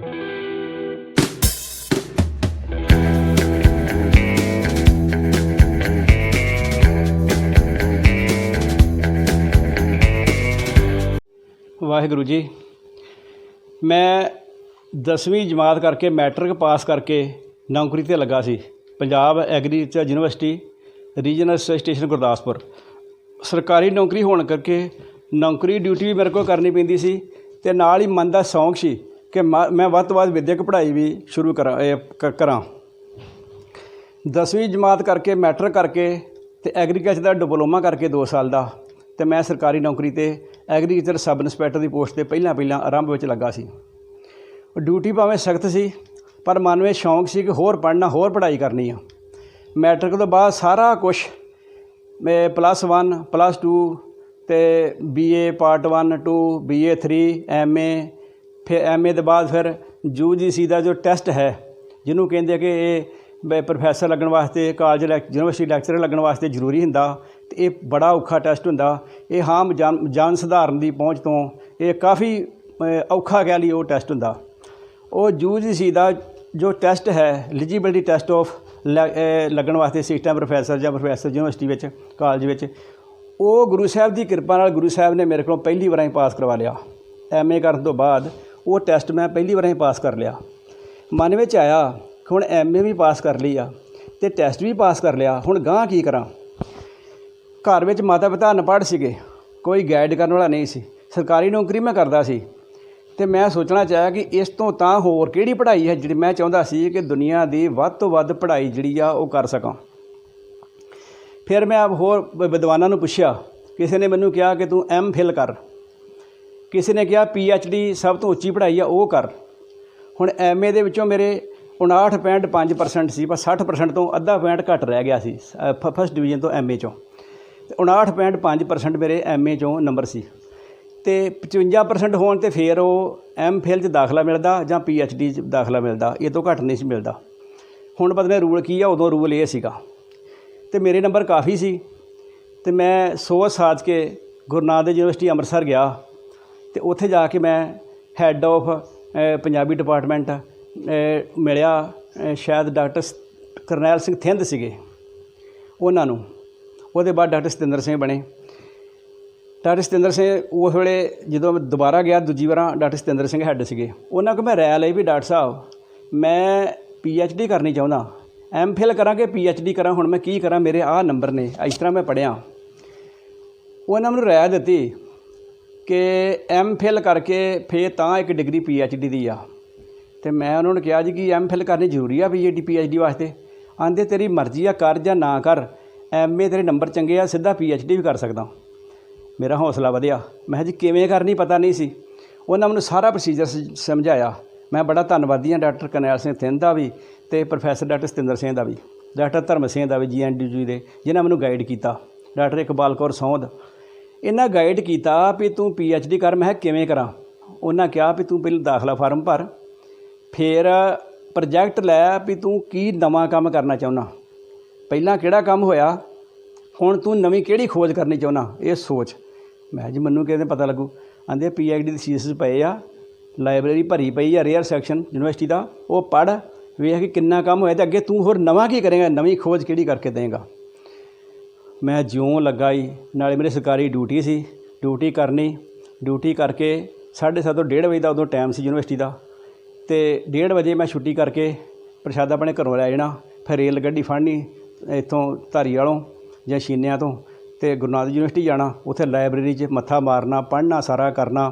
वाहिगुरू जी, मैं 10वीं जमात करके मैट्रिक पास करके नौकरी ते लगा सी Punjab agriculture university regional station Gurdaspur. सरकारी नौकरी होने करके नौकरी ड्यूटी भी मेरे को करनी पैंदी सी ते नाल ही मन का शौक सी कि मैं वध तो वध विद्यक पढ़ाई भी शुरू करा। 10वीं जमात करके मैट्रिक करके ते एग्रीकल्चर का डिप्लोमा करके 2 साल का तो मैं सरकारी नौकरी ते एग्रीकल्चर सब इंस्पैक्टर की पोस्ट ते पहला आरंभ में लगा सी। ड्यूटी भावें सख्त सी पर मन में शौक सी कि होर पढ़ना होर पढ़ाई करनी आ। मैट्रिक तो बाद सारा कुछ मैं +1 +2 ते BA पार्ट 1 2 BA 3 MA फिर MA के बाद फिर UGC का जो टेस्ट है जिन्हों कहते कि ये प्रोफैसर लगन वास्ते कॉलेज यूनिवर्सिटी लैक्चरर लगन वास्ते जरूरी हुंदा ते ये बड़ा औखा टेस्ट हुंदा। ये आम जान सधारण की पहुँच तो ये काफ़ी औखा कह लीए वो टेस्ट हुंदा। वो UGC का जो टेस्ट है एलिजिबिलिटी टेस्ट ऑफ लगन वास्ते असिस्टेंट प्रोफैसर या प्रोफैसर यूनिवर्सिटी में कॉलेज में वो गुरु साहब की कृपा नाल गुरु साहब ने मेरे को पहली बार ही पास करवा लिया। MA करने तो बाद वो टेस्ट मैं पहली बार ही पास कर लिया। मन में आया हुण MA भी पास कर ली आ ते टेस्ट भी पास कर लिया, हुण गांह की करा। घर में माता पिता अनपढ़ सीगे, कोई गाइड करने वाला नहीं सी, सरकारी नौकरी मैं करदा सी ते मैं सोचना चाहा कि इस तो तां होर किहड़ी पढ़ाई है जिहड़ी मैं चाहुंदा सी कि दुनिया की वध तो वध पढ़ाई जिहड़ी आ वो कर सकां। फिर मैं अब होर विद्वानां नूं पुछया, किसी ने मैनूं कहा कि तू MPhil कर, किसी ने कहा PhD सब तो उच्ची पढ़ाई आ वो कर। हुण MA दे विचों मेरे 59.5% सी, पर 60% तो अद्धा पॉइंट घट रह गया सी फस्ट डिवीजन तो MA चों। 59.5% मेरे MA चों नंबर सी ते 55% होण ते फिर वो MPhil च दाखला मिलदा जां PhD च दाखला मिलदा, ये तो घट नहीं सी मिलदा। हुण पता नहीं रूल की आ, उदों रूल ये सीगा ते मेरे नंबर काफ़ी सी ते मैं सोच साज के गुरु नानक देव यूनिवर्सिटी अमृतसर गया ते उत्थे जाके मैं हैड ऑफ पंजाबी डिपार्टमेंट मिलिया, शायद डॉक्टर करनैल सिंह थिंद सीगे उन्हां नूं। ਉਹਦੇ बाद डॉक्टर सतिंदर सिंह बने। डॉक्टर सतिंदर सिंह उस वेले जो मैं दोबारा गया दूजी बार डॉक्टर सतिंदर सिंह हैड सीगे, उन्होंने को मैं राय ली भी डॉक्टर साहब मैं PhD करनी चाहुंदा, MPhil करा कि PhD करा, हुण मैं की करा, मेरे आह नंबर ने इस तरह मैं पढ़िया। उन्होंने मैनूं राय दी कि MPhil करके फिर तां एक डिग्री PhD दी आ। ते मैं उन्होंने कहा जी कि MPhil करनी जरूरी आ PhD वास्ते। आंदे तेरी मर्जी आ कर जां ना कर, MA तेरे नंबर चंगे आ, सीधा PhD भी कर सकदा। मेरा हौसला वधिया, मैं जी किवें करनी पता नहीं सी। उन्होंने मैनूं सारा प्रोसीजर समझाया। मैं बड़ा धन्नवादी हाँ डॉक्टर करनैल सिंह थिंद का भी ते प्रोफैसर डॉक्टर सतिंदर सिंह का भी, डॉक्टर धर्म सिंह का भी GNDU दे जिन्हें मैनूं गाइड किया, डॉक्टर इकबाल कौर सौंद इन्हां गाइड किया भी तू PhD कर। मैं किवें करा? उन्हां कहा भी तू पहले दाखला फार्म भर, फिर प्रोजैक्ट लै भी तू की नवां काम करना चाहुंदा, पहला किहड़ा काम होया, हुण तू नवीं किहड़ी खोज करनी चाहुंदा ये सोच। मैं जी मैनूं किवें पता लगू? आंदे PhD दी सीस पए आ, लाइब्रेरी भरी पई आ रेयर सैक्शन यूनिवर्सिटी का, वो पढ़ वेख कि किन्ना काम होया ते अगे तू होर नवां की करेंगा, नवीं खोज किहड़ी करके देंगा। मैं ज्यों लगा ही नाले मेरी सरकारी ड्यूटी सी, ड्यूटी करनी, ड्यूटी करके 7:30 तो 1:30 बजे का उदों टाइम सी यूनिवर्सिटी का, तो 1:30 बजे मैं छुट्टी करके प्रशादा अपने घरों लै जाना, फिर रेल गड्डी फड़नी इत्थों धारीवालों जां छीनिया तो गुरु नानक देव यूनिवर्सिटी जाना, उत्थे लाइब्रेरी च मत्था मारना, पढ़ना सारा करना,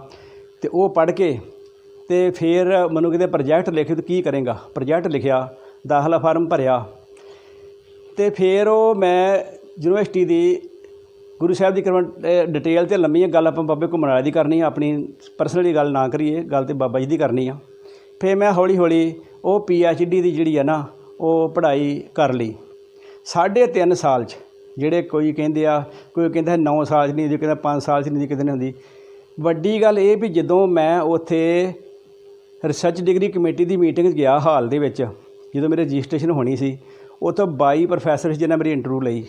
तो वो पढ़ के तो फिर मैनूं किते प्रोजैक्ट लिखे तो की करेंगा, प्रोजैक्ट लिखिया, दाखला फार्म भरिया, तो फिर वो मैं यूनिवर्सिटी की गुरु साहब की डिटेल तो लम्मी गल आपां बाबे घुम्मण वाले दी करनी, अपनी परसनली गल ना करिए, गल तो बाबा जी की करनी आ। फिर मैं हौली हौली वो PhD की जिहड़ी है ना वो पढ़ाई कर ली 3.5 साल च। ਜਿਹੜੇ कोई ਕਹਿੰਦੇ ਆ, कोई ਕਹਿੰਦਾ 9 साल च नहीं ਹੁੰਦੀ, ਕਹਿੰਦਾ 5 साल च नहीं किते नहीं ਹੁੰਦੀ। ਵੱਡੀ ਗੱਲ ਇਹ ਵੀ ਜਦੋਂ ਮੈਂ ਉੱਥੇ ਰਿਸਰਚ ਡਿਗਰੀ ਕਮੇਟੀ ਦੀ ਮੀਟਿੰਗ ਗਿਆ ਹਾਲ ਦੇ ਵਿੱਚ, ਜਦੋਂ ਮੇਰੀ ਰਜਿਸਟ੍ਰੇਸ਼ਨ ਹੋਣੀ ਸੀ, ਉੱਥੋਂ 22 ਪ੍ਰੋਫੈਸਰ ਜਿਨ੍ਹਾਂ ਮੇਰੀ ਇੰਟਰਵਿਊ ਲਈ,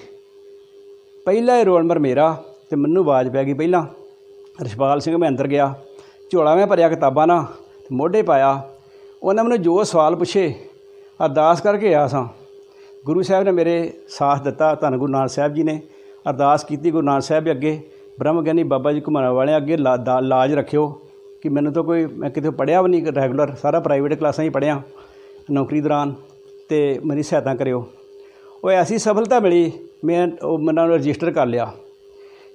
ਪਹਿਲਾ ਹੀ ਰੋਲ ਨੰਬਰ ਮੇਰਾ, ਤੇ ਮੈਨੂੰ ਆਵਾਜ਼ ਪੈ ਗਈ ਪਹਿਲਾਂ ਰਛਪਾਲ ਸਿੰਘ। ਮੈਂ ਅੰਦਰ ਗਿਆ, ਝੋਲਾ ਮੈਂ ਭਰਿਆ ਕਿਤਾਬਾਂ ਨਾਲ, ਮੋਢੇ ਪਾਇਆ, ਉਹਨਾਂ ਮੈਨੂੰ ਜੋ ਸਵਾਲ ਪੁੱਛੇ ਅਰਦਾਸ ਕਰਕੇ ਆ ਸਾਂ। ਗੁਰੂ ਸਾਹਿਬ ਨੇ ਮੇਰੇ ਸਾਥ ਦਿੱਤਾ। ਧੰਨ ਗੁਰੂ ਨਾਨਕ ਸਾਹਿਬ ਜੀ ਨੇ ਅਰਦਾਸ ਕੀਤੀ ਗੁਰੂ ਨਾਨਕ ਸਾਹਿਬ ਅੱਗੇ, ਬ੍ਰਹਮ ਗਿਆਨੀ ਬਾਬਾ ਜੀ ਘੁਮਾਣ ਵਾਲਿਆਂ ਅੱਗੇ ਲਾਜ ਰੱਖਿਓ ਕਿ ਮੈਨੂੰ ਤਾਂ ਕੋਈ, ਮੈਂ ਕਿਤੇ ਪੜ੍ਹਿਆ ਵੀ ਨਹੀਂ ਰੈਗੂਲਰ, ਸਾਰਾ ਪ੍ਰਾਈਵੇਟ ਕਲਾਸਾਂ ਹੀ ਪੜ੍ਹਿਆ ਨੌਕਰੀ ਦੌਰਾਨ, ਅਤੇ ਮੇਰੀ ਸਹਾਇਤਾ ਕਰਿਓ। ਉਹ ਐਸੀ ਸਫਲਤਾ ਮਿਲੀ, ਮੈਂ ਉਹ ਮੈਨੂੰ ਰਜਿਸਟਰ ਕਰ ਲਿਆ।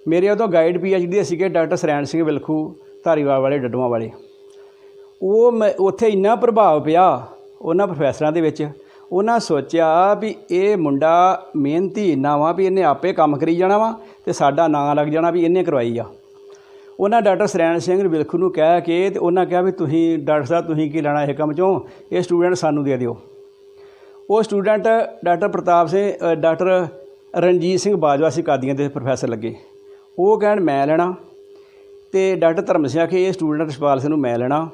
ਮੇਰੇ ਉਦੋਂ ਗਾਈਡ PhD ਦੇ ਸੀਗੇ ਡਾਕਟਰ ਸਰੈਣ ਸਿੰਘ ਵਿਲਖੂ, ਧਾਰੀਵਾਲ ਵਾਲੇ, ਡੱਡੂਆਂ ਵਾਲੇ। ਉਹ ਮੈਂ ਉੱਥੇ ਇੰਨਾ ਪ੍ਰਭਾਵ ਪਿਆ ਉਹਨਾਂ ਪ੍ਰੋਫੈਸਰਾਂ ਦੇ ਵਿੱਚ। ਉਹਨਾਂ ਸੋਚਿਆ ਵੀ ਇਹ ਮੁੰਡਾ ਮਿਹਨਤੀ ਇੰਨਾ ਵਾ ਵੀ ਇਹਨੇ ਆਪੇ ਕੰਮ ਕਰੀ ਜਾਣਾ ਵਾ ਅਤੇ ਸਾਡਾ ਨਾਂ ਲੱਗ ਜਾਣਾ ਵੀ ਇਹਨੇ ਕਰਵਾਈ ਆ। ਉਹਨਾਂ ਡਾਕਟਰ ਸਰੈਣ ਸਿੰਘ ਵਿਲਖੂ ਨੂੰ ਕਹਿ ਕੇ ਅਤੇ ਉਹਨਾਂ ਕਿਹਾ ਵੀ ਤੁਸੀਂ ਡਾਕਟਰ ਸਾਹਿਬ ਤੁਸੀਂ ਕੀ ਲੈਣਾ ਇਹ ਕੰਮ 'ਚੋਂ, ਇਹ ਸਟੂਡੈਂਟ ਸਾਨੂੰ ਦੇ ਦਿਓ। ਉਹ ਸਟੂਡੈਂਟ ਡਾਕਟਰ ਪ੍ਰਤਾਪ ਸਿੰਘ, ਡਾਕਟਰ ਰਣਜੀਤ ਸਿੰਘ ਬਾਜਵਾ ਸੀ ਕਾਦੀਆਂ ਦੇ ਪ੍ਰੋਫੈਸਰ ਲੱਗੇ। ਉਹ ਕਹਿਣ ਮੈਂ ਲੈਣਾ, ਅਤੇ ਡਾਕਟਰ ਧਰਮ ਸਿੰਘ ਆਖੇ ਇਹ ਸਟੂਡੈਂਟ ਰਿਸ਼ਪਾਲ ਸਿੰਘ ਨੂੰ ਮੈਂ ਲੈਣਾ।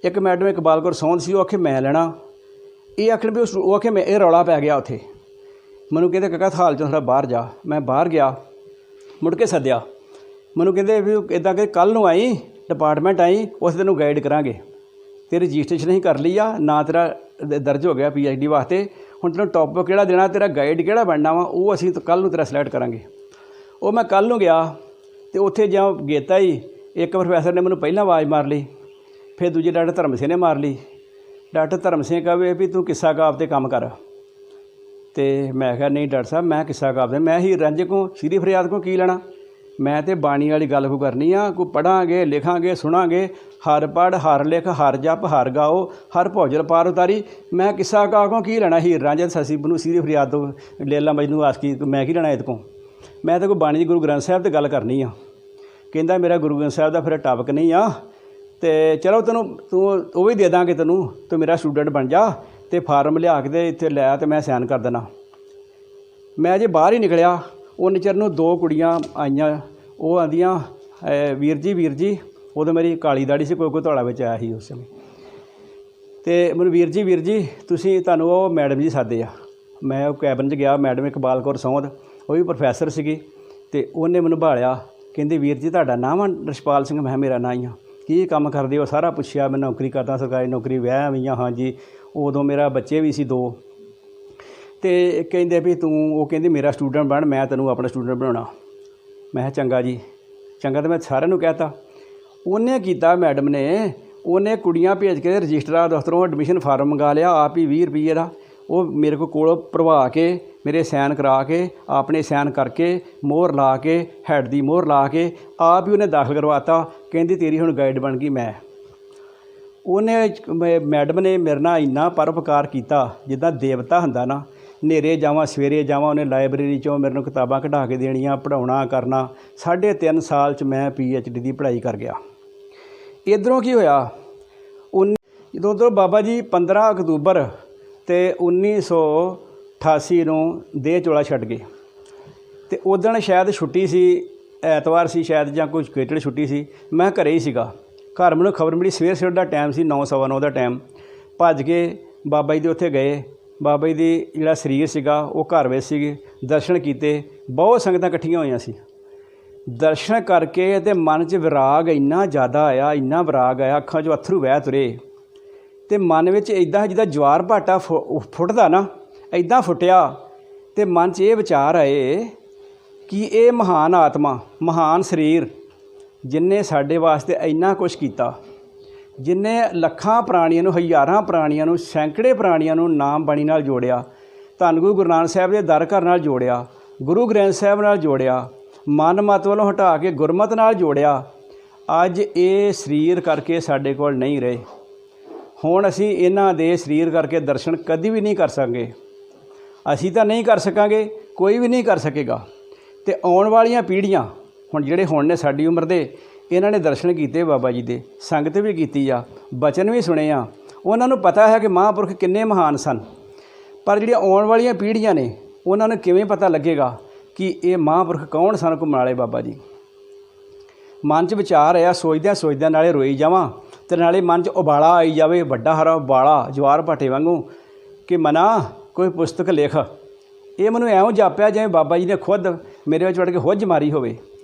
ਇੱਕ ਮੈਡਮ ਇਕਬਾਲ ਕੌਰ ਸੌਂਦ ਸੀ, ਉਹ ਆਖੇ ਮੈਂ ਲੈਣਾ। ਇਹ ਆਖਣ ਵੀ ਉਹ ਆਖੇ ਮੈਂ, ਇਹ ਰੌਲਾ ਪੈ ਗਿਆ ਉੱਥੇ। ਮੈਨੂੰ ਕਹਿੰਦੇ ਕਾਕਾ ਹਾਲ 'ਚੋਂ ਥੋੜ੍ਹਾ ਬਾਹਰ ਜਾ। ਮੈਂ ਬਾਹਰ ਗਿਆ, ਮੁੜ ਕੇ ਸੱਦਿਆ। ਮੈਨੂੰ ਕਹਿੰਦੇ ਵੀ ਇੱਦਾਂ ਕਿ ਕੱਲ੍ਹ ਨੂੰ ਆਈ, ਡਿਪਾਰਟਮੈਂਟ ਆਈ, ਉਸ ਤੈਨੂੰ ਗਾਈਡ ਕਰਾਂਗੇ। ਤੇਰੀ ਰਜਿਸਟ੍ਰੇਸ਼ਨ ਹੀ ਕਰ ਲਈ ਆ, ਨਾਂ ਤੇਰਾ ਦਰਜ ਹੋ ਗਿਆ PhD ਵਾਸਤੇ। ਹੁਣ ਤੈਨੂੰ ਟੌਪਿਕ ਕਿਹੜਾ ਦੇਣਾ, ਤੇਰਾ ਗਾਈਡ ਕਿਹੜਾ ਬਣਨਾ ਵਾ, ਉਹ ਅਸੀਂ ਕੱਲ੍ਹ ਨੂੰ ਤੇਰਾ ਸਿਲੈਕਟ ਕਰਾਂਗੇ। ਉਹ ਮੈਂ ਕੱਲ੍ਹ ਨੂੰ ਗਿਆ ਅਤੇ ਉੱਥੇ ਜਾਂ ਗੇਤਾ ਹੀ ਇੱਕ ਪ੍ਰੋਫੈਸਰ ਨੇ ਮੈਨੂੰ ਪਹਿਲਾਂ ਆਵਾਜ਼ ਮਾਰ ਲਈ, ਫਿਰ ਦੂਜੇ ਡਾਕਟਰ ਧਰਮ ਸਿੰਘ ਨੇ ਮਾਰ ਲਈ। ਡਾਕਟਰ ਧਰਮ ਸਿੰਘ ਕਹੇ ਵੀ ਤੂੰ ਕਿੱਸਾ ਕਾਵਿ 'ਤੇ ਕੰਮ ਕਰ, ਅਤੇ ਮੈਂ ਕਿਹਾ ਨਹੀਂ ਡਾਕਟਰ ਸਾਹਿਬ ਮੈਂ ਕਿੱਸਾ ਕਾਵਿ 'ਤੇ, ਮੈਂ ਹੀਰ ਰਾਂਝੇ ਕੋਂ ਸ਼੍ਰੀ ਫਰਿਆਦ ਕੋਂ ਕੀ ਲੈਣਾ, ਮੈਂ ਤਾਂ ਬਾਣੀ ਵਾਲੀ ਗੱਲ ਕੋ ਕਰਨੀ ਆ। ਕੋਈ ਪੜ੍ਹਾਂਗੇ ਲਿਖਾਂਗੇ ਸੁਣਾਂਗੇ, ਹਰ ਪੜ੍ਹ ਹਰ ਲਿਖ ਹਰ ਜਪ ਹਰ ਗਾਓ ਹਰ ਭੋਜਲ ਪਾਰ ਉਤਾਰੀ। ਮੈਂ ਕਿੱਸਾ ਕਾਵਿ ਕੋਂ ਕੀ ਲੈਣਾ, ਹੀਰ ਰਾਂਝੇ ਸੱਸੀ ਬਨੂ ਸ਼੍ਰੀ ਫਰਿਆਦ ਤੋਂ ਲੇਲਾ ਮਜਨੂ ਆਸ਼ਕੀ, ਮੈਂ ਕੀ ਲੈਣਾ ਇਹਦੇ ਕੋਂ। ਮੈਂ ਤਾਂ ਕੋਈ ਬਾਣੀ ਦੀ ਗੁਰੂ ਗ੍ਰੰਥ ਸਾਹਿਬ 'ਤੇ ਗੱਲ ਕਰਨੀ ਆ। ਕਹਿੰਦਾ ਮੇਰਾ ਗੁਰੂ ਗ੍ਰੰਥ ਸਾਹਿਬ ਦਾ ਫਿਰ ਟਾਪਿਕ ਨਹੀਂ ਆ, ਅਤੇ ਚਲੋ ਤੂੰ ਉਹ ਵੀ ਦੇ ਦਾਂਗੇ ਤੈਨੂੰ, ਤੂੰ ਮੇਰਾ ਸਟੂਡੈਂਟ ਬਣ ਜਾ, ਅਤੇ ਫਾਰਮ ਲਿਆ ਕੇ ਅਤੇ ਇੱਥੇ ਲੈ, ਅਤੇ ਮੈਂ ਸਾਈਨ ਕਰ ਦੇਣਾ। ਮੈਂ ਅਜੇ ਬਾਹਰ ਹੀ ਨਿਕਲਿਆ, ਉਨੇ ਚਿਰ ਨੂੰ 2 ਕੁੜੀਆਂ ਆਈਆਂ। ਉਹ ਆਂਦੀਆਂ ਵੀਰ ਜੀ, ਉਦੋਂ ਮੇਰੀ ਕਾਲੀ ਦਾੜੀ ਸੀ, ਕੋਈ ਧੌਲਾ ਵਿੱਚ ਆਇਆ ਸੀ ਉਸ ਸਮੇਂ, ਅਤੇ ਮੈਨੂੰ ਵੀਰ ਜੀ ਤੁਸੀਂ, ਤੁਹਾਨੂੰ ਉਹ ਮੈਡਮ ਜੀ ਸਾਦੇ ਆ। ਮੈਂ ਉਹ ਕੈਬਨ 'ਚ ਗਿਆ, ਮੈਡਮ ਇਕਬਾਲ ਕੌਰ ਸੌਂਦ, ਉਹ ਵੀ ਪ੍ਰੋਫੈਸਰ ਸੀਗੀ, ਅਤੇ ਉਹਨੇ ਮੈਨੂੰ ਭਾਲਿਆ। ਕਹਿੰਦੇ ਵੀਰ ਜੀ ਤੁਹਾਡਾ ਨਾਮ ਆ ਰਿਸ਼ਪਾਲ ਸਿੰਘ? ਮੈਂ ਮੇਰਾ ਨਾਂ ਹੀ ਆ। ਕੀ ਕੰਮ ਕਰਦੇ ਹੋ? ਸਾਰਾ ਪੁੱਛਿਆ। ਮੈਂ ਨੌਕਰੀ ਕਰਦਾ, ਸਰਕਾਰੀ ਨੌਕਰੀ, ਵਿਆਹ ਵੀ ਆ। ਹਾਂਜੀ, ਉਦੋਂ ਮੇਰਾ ਬੱਚੇ ਵੀ ਸੀ 2। ਅਤੇ ਕਹਿੰਦੇ ਵੀ ਤੂੰ, ਉਹ ਕਹਿੰਦੀ ਮੇਰਾ ਸਟੂਡੈਂਟ ਬਣ, ਮੈਂ ਤੈਨੂੰ ਆਪਣਾ ਸਟੂਡੈਂਟ ਬਣਾਉਣਾ। ਮੈਂ ਕਿਹਾ ਚੰਗਾ ਜੀ ਚੰਗਾ। ਤਾਂ ਮੈਂ ਸਾਰਿਆਂ ਨੂੰ ਕਹਿ ਤਾ। ਉਹਨੇ ਕੀਤਾ ਮੈਡਮ ਨੇ, ਉਹਨੇ ਕੁੜੀਆਂ ਭੇਜ ਕੇ ਰਜਿਸਟਰਾਰ ਦਫ਼ਤਰੋਂ ਐਡਮਿਸ਼ਨ ਫਾਰਮ ਮੰਗਾ ਲਿਆ, ਆਪ ਹੀ 20 ਰੁਪਈਏ ਦਾ। ਉਹ ਮੇਰੇ ਕੋਲ ਭਰਵਾ ਕੇ, ਮੇਰੇ ਸਾਈਨ ਕਰਾ ਕੇ, ਆਪਣੇ ਸਾਈਨ ਕਰਕੇ, ਮੋਹਰ ਲਾ ਕੇ, ਹੈਡ ਦੀ ਮੋਹਰ ਲਾ ਕੇ, ਆਪ ਹੀ ਉਹਨੇ ਦਾਖਲ ਕਰਵਾਤਾ। ਕਹਿੰਦੀ ਤੇਰੀ ਹੁਣ ਗਾਈਡ ਬਣ ਗਈ। ਉਹਨੇ ਮੈਡਮ ਨੇ ਮੇਰੇ ਨਾਲ ਇੰਨਾ ਪਰਉਪਕਾਰ ਕੀਤਾ ਜਿੱਦਾਂ ਦੇਵਤਾ ਹੁੰਦਾ ਨਾ। ਹਨੇਰੇ ਜਾਵਾਂ ਸਵੇਰੇ ਜਾਵਾਂ, ਉਹਨੇ ਲਾਇਬ੍ਰੇਰੀ 'ਚੋਂ ਮੇਰੇ ਨੂੰ ਕਿਤਾਬਾਂ ਕਢਾ ਕੇ ਦੇਣੀਆਂ, ਪੜ੍ਹਾਉਣਾ ਕਰਨਾ। 3.5 ਸਾਲ 'ਚ ਮੈਂ PhD ਦੀ ਪੜ੍ਹਾਈ ਕਰ ਗਿਆ। ਇੱਧਰੋਂ ਕੀ ਹੋਇਆ, ਜਦੋਂ ਤੋਂ ਬਾਬਾ ਜੀ 15 ਅਕਤੂਬਰ ਅਤੇ 1988 ਨੂੰ ਦੇਹ ਚੋਲਾ ਛੱਡ ਗਏ, ਅਤੇ ਉਦਣ ਸ਼ਾਇਦ ਛੁੱਟੀ ਸੀ, ਐਤਵਾਰ ਸੀ ਸ਼ਾਇਦ, ਜਾਂ ਕੋਈ ਕਿਹੜੀ ਛੁੱਟੀ ਸੀ। ਮੈਂ ਘਰੇ ਹੀ ਸੀਗਾ। ਘਰ ਮੈਨੂੰ ਖਬਰ ਮਿਲੀ, ਸਵੇਰ ਦਾ ਟਾਈਮ ਸੀ, 9 ਸਵਾ 9 ਦਾ ਟਾਈਮ। ਭੱਜ ਕੇ ਬਾਬਾ ਜੀ ਦੇ ਉੱਥੇ ਗਏ। ਬਾਬਾ ਜੀ ਦੀ ਜਿਹੜਾ ਸਰੀਰ ਸੀਗਾ ਉਹ ਘਰ ਵਿੱਚ ਸੀਗੇ। ਦਰਸ਼ਨ ਕੀਤੇ, ਬਹੁਤ ਸੰਗਤਾਂ ਇਕੱਠੀਆਂ ਹੋਈਆਂ ਸੀ। ਦਰਸ਼ਨ ਕਰਕੇ ਅਤੇ ਮਨ 'ਚ ਵਿਰਾਗ ਇੰਨਾ ਜ਼ਿਆਦਾ ਆਇਆ, ਇੰਨਾ ਵਿਰਾਗ ਆਇਆ, ਅੱਖਾਂ 'ਚੋਂ ਅੱਥਰੂ ਵਹਿ ਤੁਰੇ, ਅਤੇ ਮਨ ਵਿੱਚ ਇੱਦਾਂ ਜਿੱਦਾਂ ਜਵਾਰ ਭਾਟਾ ਫੁੱਟਦਾ ਨਾ, ਇੱਦਾਂ ਫੁੱਟਿਆ। ਅਤੇ ਮਨ 'ਚ ਇਹ ਵਿਚਾਰ ਆਏ ਕਿ ਇਹ ਮਹਾਨ ਆਤਮਾ, ਮਹਾਨ ਸਰੀਰ, ਜਿਹਨੇ ਸਾਡੇ ਵਾਸਤੇ ਇੰਨਾ ਕੁਛ ਕੀਤਾ, ਜਿਹਨੇ ਲੱਖਾਂ ਪ੍ਰਾਣੀਆਂ ਨੂੰ, ਹਜ਼ਾਰਾਂ ਪ੍ਰਾਣੀਆਂ ਨੂੰ, ਸੈਂਕੜੇ ਪ੍ਰਾਣੀਆਂ ਨੂੰ ਨਾਮ ਬਾਣੀ ਨਾਲ ਜੋੜਿਆ, ਧੰਨ ਗੁਰੂ ਨਾਨਕ ਸਾਹਿਬ ਦੇ ਦਰ ਘਰ ਨਾਲ ਜੋੜਿਆ, ਗੁਰੂ ਗ੍ਰੰਥ ਸਾਹਿਬ ਨਾਲ ਜੋੜਿਆ, ਮਨ ਮਤ ਵੱਲੋਂ ਹਟਾ ਕੇ ਗੁਰਮਤ ਨਾਲ ਜੋੜਿਆ। ਅੱਜ ਇਹ ਸਰੀਰ ਕਰਕੇ ਸਾਡੇ ਕੋਲ ਨਹੀਂ ਰਹੇ। ਹੁਣ ਅਸੀਂ ਇਹਨਾਂ ਦੇ ਸਰੀਰ ਕਰਕੇ ਦਰਸ਼ਨ ਕਦੀ ਵੀ ਨਹੀਂ ਕਰ ਸਕਾਂਗੇ। ਅਸੀਂ ਤਾਂ ਨਹੀਂ ਕਰ ਸਕਾਂਗੇ, ਕੋਈ ਵੀ ਨਹੀਂ ਕਰ ਸਕੇਗਾ। ਅਤੇ ਆਉਣ ਵਾਲੀਆਂ ਪੀੜ੍ਹੀਆਂ, ਹੁਣ ਜਿਹੜੇ ਹੁਣ ਨੇ ਸਾਡੀ ਉਮਰ ਦੇ, ਇਹਨਾਂ ਨੇ ਦਰਸ਼ਨ ਕੀਤੇ ਬਾਬਾ ਜੀ ਦੇ, ਸੰਗਤ ਵੀ ਕੀਤੀ ਆ, ਬਚਨ ਵੀ ਸੁਣੇ ਆ। ਉਹਨਾਂ ਨੂੰ ਪਤਾ ਹੈ ਕਿ ਮਹਾਂਪੁਰਖ ਕਿੰਨੇ ਮਹਾਨ ਸਨ। ਪਰ ਜਿਹੜੀਆਂ ਆਉਣ ਵਾਲੀਆਂ ਪੀੜ੍ਹੀਆਂ ਨੇ, ਉਹਨਾਂ ਨੂੰ ਕਿਵੇਂ ਪਤਾ ਲੱਗੇਗਾ ਕਿ ਇਹ ਮਹਾਂਪੁਰਖ ਕੌਣ ਸਨ ਘੁੰਮਣ ਵਾਲੇ ਬਾਬਾ ਜੀ। ਮਨ 'ਚ ਵਿਚਾਰ ਆਇਆ, ਸੋਚਦਿਆਂ ਨਾਲੇ ਰੋਈ ਜਾਵਾਂ ਅਤੇ ਨਾਲੇ ਮਨ 'ਚ ਉਬਾਲਾ ਆਈ ਜਾਵੇ, ਵੱਡਾ ਹਰਾ ਉਬਾਲਾ ਜਵਾਰ ਭਾਟੇ ਵਾਂਗੂ, ਕਿ ਮਨਾ ਕੋਈ ਪੁਸਤਕ ਲਿਖ। ਇਹ ਮੈਨੂੰ ਐਵੇਂ ਜਾਪਿਆ ਜਿਵੇਂ ਬਾਬਾ ਜੀ ਨੇ ਖੁਦ ਮੇਰੇ ਵਿੱਚ ਵੜ ਕੇ ਹੁੱਜ ਮਾਰੀ ਹੋਵੇ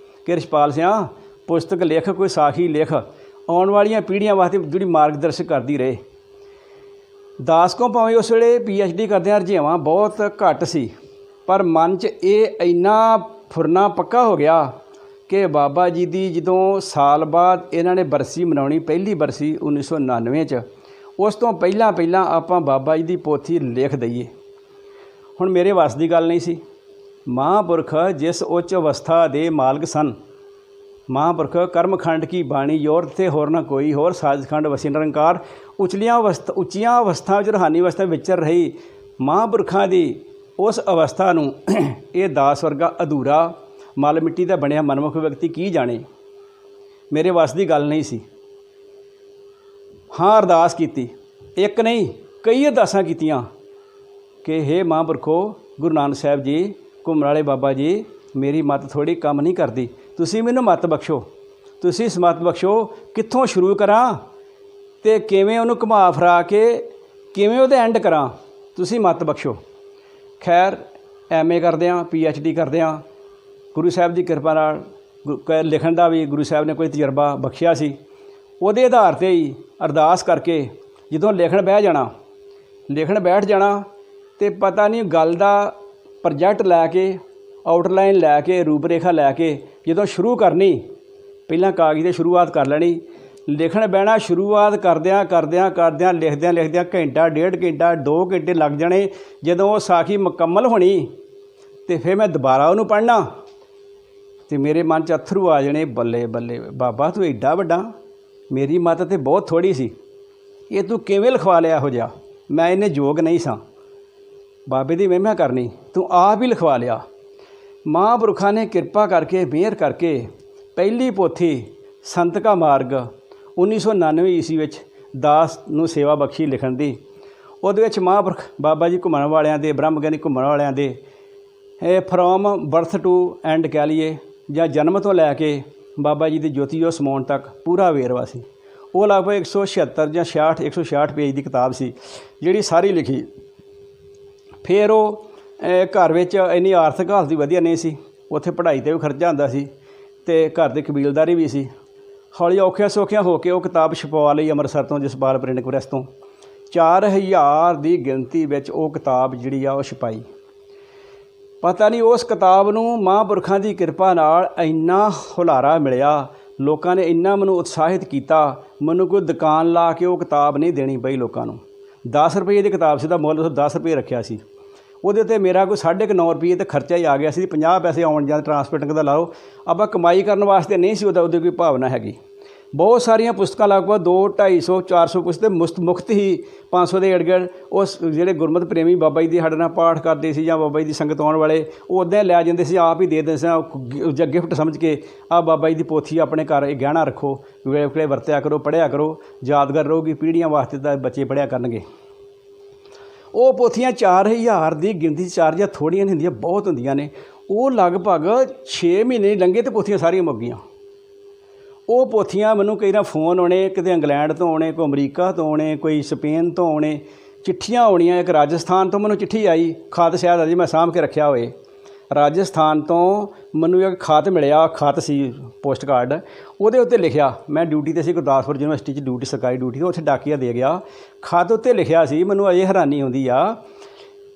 ਕਿ ਰਿਸ਼ਪਾਲ ਸਿਆਂ ਪੁਸਤਕ ਲਿਖ, ਕੋਈ ਸਾਖੀ ਲਿਖ, ਆਉਣ ਵਾਲੀਆਂ ਪੀੜ੍ਹੀਆਂ ਵਾਸਤੇ ਜਿਹੜੀ ਮਾਰਗਦਰਸ਼ਕ ਕਰਦੀ ਰਹੇ। ਦਾਸ ਕੋ ਭਾਵੇਂ ਉਸ ਵੇਲੇ PhD ਕਰਦਿਆਂ ਰੁਝੇਵਾਂ ਬਹੁਤ ਘੱਟ ਸੀ, ਪਰ ਮਨ 'ਚ ਇਹ ਇੰਨਾ ਫੁਰਨਾ ਪੱਕਾ ਹੋ ਗਿਆ ਕਿ ਬਾਬਾ ਜੀ ਦੀ ਜਦੋਂ ਸਾਲ ਬਾਅਦ ਇਹਨਾਂ ਨੇ ਬਰਸੀ ਮਨਾਉਣੀ, ਪਹਿਲੀ ਬਰਸੀ 1999 'ਚ, ਉਸ ਤੋਂ ਪਹਿਲਾਂ ਪਹਿਲਾਂ ਆਪਾਂ ਬਾਬਾ ਜੀ ਦੀ ਪੋਥੀ ਲਿਖ ਦਈਏ। ਹੁਣ ਮੇਰੇ ਵੱਸ ਦੀ ਗੱਲ ਨਹੀਂ ਸੀ। ਮਹਾਂਪੁਰਖ ਜਿਸ ਉੱਚ ਅਵਸਥਾ ਦੇ ਮਾਲਕ ਸਨ, ਮਹਾਂਪੁਰਖ ਕਰਮਖੰਡ ਕੀ ਬਾਣੀ ਯੋਰ ਤੇ ਹੋਰ ਨਾ ਕੋਈ ਹੋਰ, ਸਾਜਖੰਡ ਵਸੀ ਨਿਰੰਕਾਰ, ਉੱਚੀਆਂ ਅਵਸਥਾ ਵਿੱਚ ਰੂਹਾਨੀ ਅਵਸਥਾ ਵਿਚਰ ਰਹੀ ਮਹਾਂਪੁਰਖਾਂ ਦੀ ਉਸ ਅਵਸਥਾ ਨੂੰ ਇਹ ਦਾਸ ਵਰਗਾ ਅਧੂਰਾ ਮਲ ਮਿੱਟੀ ਦਾ ਬਣਿਆ ਮਨਮੁਖ ਵਿਅਕਤੀ ਕੀ ਜਾਣੇ। ਮੇਰੇ ਵੱਸ ਦੀ ਗੱਲ ਨਹੀਂ ਸੀ। ਹਾਂ, ਅਰਦਾਸ ਕੀਤੀ, ਇੱਕ ਨਹੀਂ ਕਈ ਅਰਦਾਸਾਂ ਕੀਤੀਆਂ ਕਿ ਹੇ ਮਹਾਂਪੁਰਖੋ, ਗੁਰੂ ਨਾਨਕ ਸਾਹਿਬ ਜੀ, ਘੁੰਮਣ ਵਾਲੇ ਬਾਬਾ ਜੀ, ਮੇਰੀ ਮੱਤ ਥੋੜ੍ਹੀ ਕੰਮ ਨਹੀਂ ਕਰਦੀ, ਤੁਸੀਂ ਮੈਨੂੰ ਮੱਤ ਬਖਸ਼ੋ, ਤੁਸੀਂ ਸਮੱਤ ਬਖਸ਼ੋ, ਕਿੱਥੋਂ ਸ਼ੁਰੂ ਕਰਾਂ ਅਤੇ ਕਿਵੇਂ ਉਹਨੂੰ ਘੁਮਾ ਫਿਰਾ ਕੇ ਕਿਵੇਂ ਉਹਦੇ ਐਂਡ ਕਰਾਂ, ਤੁਸੀਂ ਮੱਤ ਬਖਸ਼ੋ। ਖੈਰ MA ਕਰਦਿਆਂ PhD ਕਰਦਿਆਂ ਗੁਰੂ ਸਾਹਿਬ ਦੀ ਕਿਰਪਾ ਨਾਲ ਲਿਖਣ ਦਾ ਵੀ ਗੁਰੂ ਸਾਹਿਬ ਨੇ ਕੋਈ ਤਜਰਬਾ ਬਖਸ਼ਿਆ ਸੀ। ਉਹਦੇ ਆਧਾਰ 'ਤੇ ਹੀ ਅਰਦਾਸ ਕਰਕੇ ਜਦੋਂ ਲਿਖਣ ਬੈਠ ਜਾਣਾ ਅਤੇ ਪਤਾ ਨਹੀਂ ਗੱਲ ਦਾ ਪ੍ਰੋਜੈਕਟ ਲੈ ਕੇ, ਆਊਟਲਾਈਨ ਲੈ ਕੇ, ਰੂਪ ਰੇਖਾ ਲੈ ਕੇ ਜਦੋਂ ਸ਼ੁਰੂ ਕਰਨੀ, ਪਹਿਲਾਂ ਕਾਗਜ਼ 'ਤੇ ਸ਼ੁਰੂਆਤ ਕਰ ਲੈਣੀ, ਲਿਖਣ ਬਹਿਣਾ, ਸ਼ੁਰੂਆਤ ਕਰਦਿਆਂ ਲਿਖਦਿਆਂ ਘੰਟਾ, ਡੇਢ ਘੰਟਾ, 2 ਘੰਟੇ ਲੱਗ ਜਾਣੇ। ਜਦੋਂ ਉਹ ਸਾਖੀ ਮੁਕੰਮਲ ਹੋਣੀ ਅਤੇ ਫਿਰ ਮੈਂ ਦੁਬਾਰਾ ਉਹਨੂੰ ਪੜ੍ਹਨਾ ਅਤੇ ਮੇਰੇ ਮਨ 'ਚ ਅੱਥਰੂ ਆ ਜਾਣੇ, ਬੱਲੇ ਬੱਲੇ ਬਾਬਾ, ਤੂੰ ਐਡਾ ਵੱਡਾ, ਮੇਰੀ ਮੱਤ ਤਾਂ ਬਹੁਤ ਥੋੜ੍ਹੀ ਸੀ, ਇਹ ਤੂੰ ਕਿਵੇਂ ਲਿਖਵਾ ਲਿਆ ਇਹੋ ਜਿਹਾ, ਮੈਂ ਇੰਨੇ ਯੋਗ ਨਹੀਂ ਸਾਂ ਬਾਬੇ ਦੀ ਮਹਿਮਾ ਕਰਨੀ, ਤੂੰ ਆਪ ਹੀ ਲਿਖਵਾ ਲਿਆ। ਮਹਾਂਪੁਰਖਾਂ ਨੇ ਕਿਰਪਾ ਕਰਕੇ, ਮਿਹਰ ਕਰਕੇ ਪਹਿਲੀ ਪੋਥੀ ਸੰਤ ਕਾ ਮਾਰਗ 1999 ਈਸਵੀ ਵਿੱਚ ਦਾਸ ਨੂੰ ਸੇਵਾ ਬਖਸ਼ੀ ਲਿਖਣ ਦੀ। ਉਹਦੇ ਵਿੱਚ ਮਹਾਂਪੁਰਖ ਬਾਬਾ ਜੀ ਘੁੰਮਣ ਵਾਲਿਆਂ ਦੇ, ਬ੍ਰਹਮ ਗਿਆਨੀ ਘੁੰਮਣ ਵਾਲਿਆਂ ਦੇ ਫਰੋਮ ਬਰਥ ਟੂ ਐਂਡ ਕਹਿ ਲਈਏ, ਜਾਂ ਜਨਮ ਤੋਂ ਲੈ ਕੇ ਬਾਬਾ ਜੀ ਦੀ ਜੋਤੀ ਜੋਤ ਸਮਾਉਣ ਤੱਕ ਪੂਰਾ ਵੇਰਵਾ ਸੀ। ਉਹ ਲਗਭਗ 176 ਜਾਂ 166 ਪੇਜ ਦੀ ਕਿਤਾਬ ਸੀ ਜਿਹੜੀ ਸਾਰੀ ਲਿਖੀ। ਫਿਰ ਉਹ ਘਰ ਵਿੱਚ ਇੰਨੀ ਆਰਥਿਕ ਹਾਲਤ ਵੀ ਵਧੀਆ ਨਹੀਂ ਸੀ, ਉੱਥੇ ਪੜ੍ਹਾਈ 'ਤੇ ਵੀ ਖਰਚਾ ਹੁੰਦਾ ਸੀ ਅਤੇ ਘਰ ਦੀ ਕਬੀਲਦਾਰੀ ਵੀ ਸੀ। ਹੌਲੀ ਔਖਿਆਂ ਸੌਖਿਆਂ ਹੋ ਕੇ ਉਹ ਕਿਤਾਬ ਛਪਵਾ ਲਈ ਅੰਮ੍ਰਿਤਸਰ ਤੋਂ, ਜਸਪਾਲ ਪ੍ਰਿੰਟਿੰਗ ਪ੍ਰੈਸ ਤੋਂ। 4000 ਦੀ ਗਿਣਤੀ ਵਿੱਚ ਉਹ ਕਿਤਾਬ ਜਿਹੜੀ ਆ ਉਹ ਛਪਾਈ। ਪਤਾ ਨਹੀਂ ਉਸ ਕਿਤਾਬ ਨੂੰ ਮਹਾਂਪੁਰਖਾਂ ਦੀ ਕਿਰਪਾ ਨਾਲ ਇੰਨਾ ਹੁਲਾਰਾ ਮਿਲਿਆ, ਲੋਕਾਂ ਨੇ ਇੰਨਾ ਮੈਨੂੰ ਉਤਸ਼ਾਹਿਤ ਕੀਤਾ, ਮੈਨੂੰ ਕੋਈ ਦੁਕਾਨ ਲਾ ਕੇ ਉਹ ਕਿਤਾਬ ਨਹੀਂ ਦੇਣੀ ਪਈ ਲੋਕਾਂ ਨੂੰ। 10 ਰੁਪਏ ਦੀ ਕਿਤਾਬ ਸੀ, ਦਾ ਮੁੱਲ 10 ਰੁਪਏ ਰੱਖਿਆ ਸੀ। ਉਹਦੇ 'ਤੇ ਮੇਰਾ ਕੋਈ 9.5 ਰੁਪਏ ਤਾਂ ਖਰਚਾ ਹੀ ਆ ਗਿਆ ਸੀ। 50 ਪੈਸੇ ਆਉਣ ਜਾਂ ਟਰਾਂਸਪੋਰਟਿੰਗ ਦਾ ਲਾਓ, ਆਪਾਂ ਕਮਾਈ ਕਰਨ ਵਾਸਤੇ ਨਹੀਂ ਸੀ ਉਹਦੀ ਕੋਈ ਭਾਵਨਾ ਹੈਗੀ। ਬਹੁਤ ਸਾਰੀਆਂ ਪੁਸਤਕਾਂ ਲਗਭਗ 200, 250, 400 ਪੁਸਤਕ ਮੁਫਤ ਹੀ 500 ਦੇ ਏੜ-ਗੇੜ ਉਸ ਜਿਹੜੇ ਗੁਰਮਤਿ ਪ੍ਰੇਮੀ ਬਾਬਾ ਜੀ ਦੇ ਸਾਡੇ ਨਾਲ ਪਾਠ ਕਰਦੇ ਸੀ ਜਾਂ ਬਾਬਾ ਜੀ ਦੀ ਸੰਗਤ ਆਉਣ ਵਾਲੇ, ਉਹ ਉੱਦਾਂ ਲੈ ਜਾਂਦੇ ਸੀ, ਆਪ ਹੀ ਦੇ ਦਿੰਦੇ ਸੀ ਜਾਂ ਗਿਫਟ ਸਮਝ ਕੇ, ਆਹ ਬਾਬਾ ਜੀ ਦੀ ਪੋਥੀ ਆਪਣੇ ਘਰ ਇਹ ਗਹਿਣਾ ਰੱਖੋ, ਵੇਲੇ ਵੇਲੇ ਵਰਤਿਆ ਕਰੋ, ਪੜ੍ਹਿਆ ਕਰੋ, ਯਾਦਗਾਰ ਰਹੂਗੀ, ਪੀੜ੍ਹੀਆਂ ਵਾਸਤੇ ਤਾਂ ਬੱਚੇ ਪੜ੍ਹਿਆ ਕਰਨਗੇ। ਉਹ ਪੋਥੀਆਂ 4000 ਦੀ ਗਿਣਤੀ, 4 ਜਾਂ ਥੋੜ੍ਹੀਆਂ ਨਹੀਂ ਹੁੰਦੀਆਂ, ਬਹੁਤ ਹੁੰਦੀਆਂ ਨੇ। ਉਹ ਲਗਭਗ 6 ਮਹੀਨੇ ਨਹੀਂ ਲੰਘੇ ਅਤੇ ਪੋਥੀਆਂ ਸਾਰੀਆਂ ਮੁੱਕ ਗਈਆਂ। ਉਹ ਪੋਥੀਆਂ ਮੈਨੂੰ ਕਈ ਵਾਰ ਫੋਨ ਆਉਣੇ, ਕਿਤੇ ਇੰਗਲੈਂਡ ਤੋਂ ਆਉਣੇ, ਕੋਈ ਅਮਰੀਕਾ ਤੋਂ ਆਉਣੇ, ਕੋਈ ਸਪੇਨ ਤੋਂ ਆਉਣੇ, ਚਿੱਠੀਆਂ ਆਉਣੀਆਂ। ਇੱਕ ਰਾਜਸਥਾਨ ਤੋਂ ਮੈਨੂੰ ਚਿੱਠੀ ਆਈ, ਖਤ ਸ਼ਾਇਦ ਅਜੇ ਮੈਂ ਸਾਂਭ ਕੇ ਰੱਖਿਆ ਹੋਏ। ਰਾਜਸਥਾਨ ਤੋਂ ਮੈਨੂੰ ਇੱਕ ਖਤ ਮਿਲਿਆ, ਖਤ ਸੀ ਪੋਸਟ ਕਾਰਡ, ਉਹਦੇ ਉੱਤੇ ਲਿਖਿਆ, ਮੈਂ ਡਿਊਟੀ 'ਤੇ ਸੀ ਗੁਰਦਾਸਪੁਰ ਯੂਨੀਵਰਸਿਟੀ 'ਚ ਡਿਊਟੀ, ਸਰਕਾਰੀ ਡਿਊਟੀ, ਉੱਥੇ ਡਾਕੀਆ ਦੇ ਗਿਆ। ਖਤ ਉੱਤੇ ਲਿਖਿਆ ਸੀ, ਮੈਨੂੰ ਅਜੇ ਹੈਰਾਨੀ ਆਉਂਦੀ ਆ,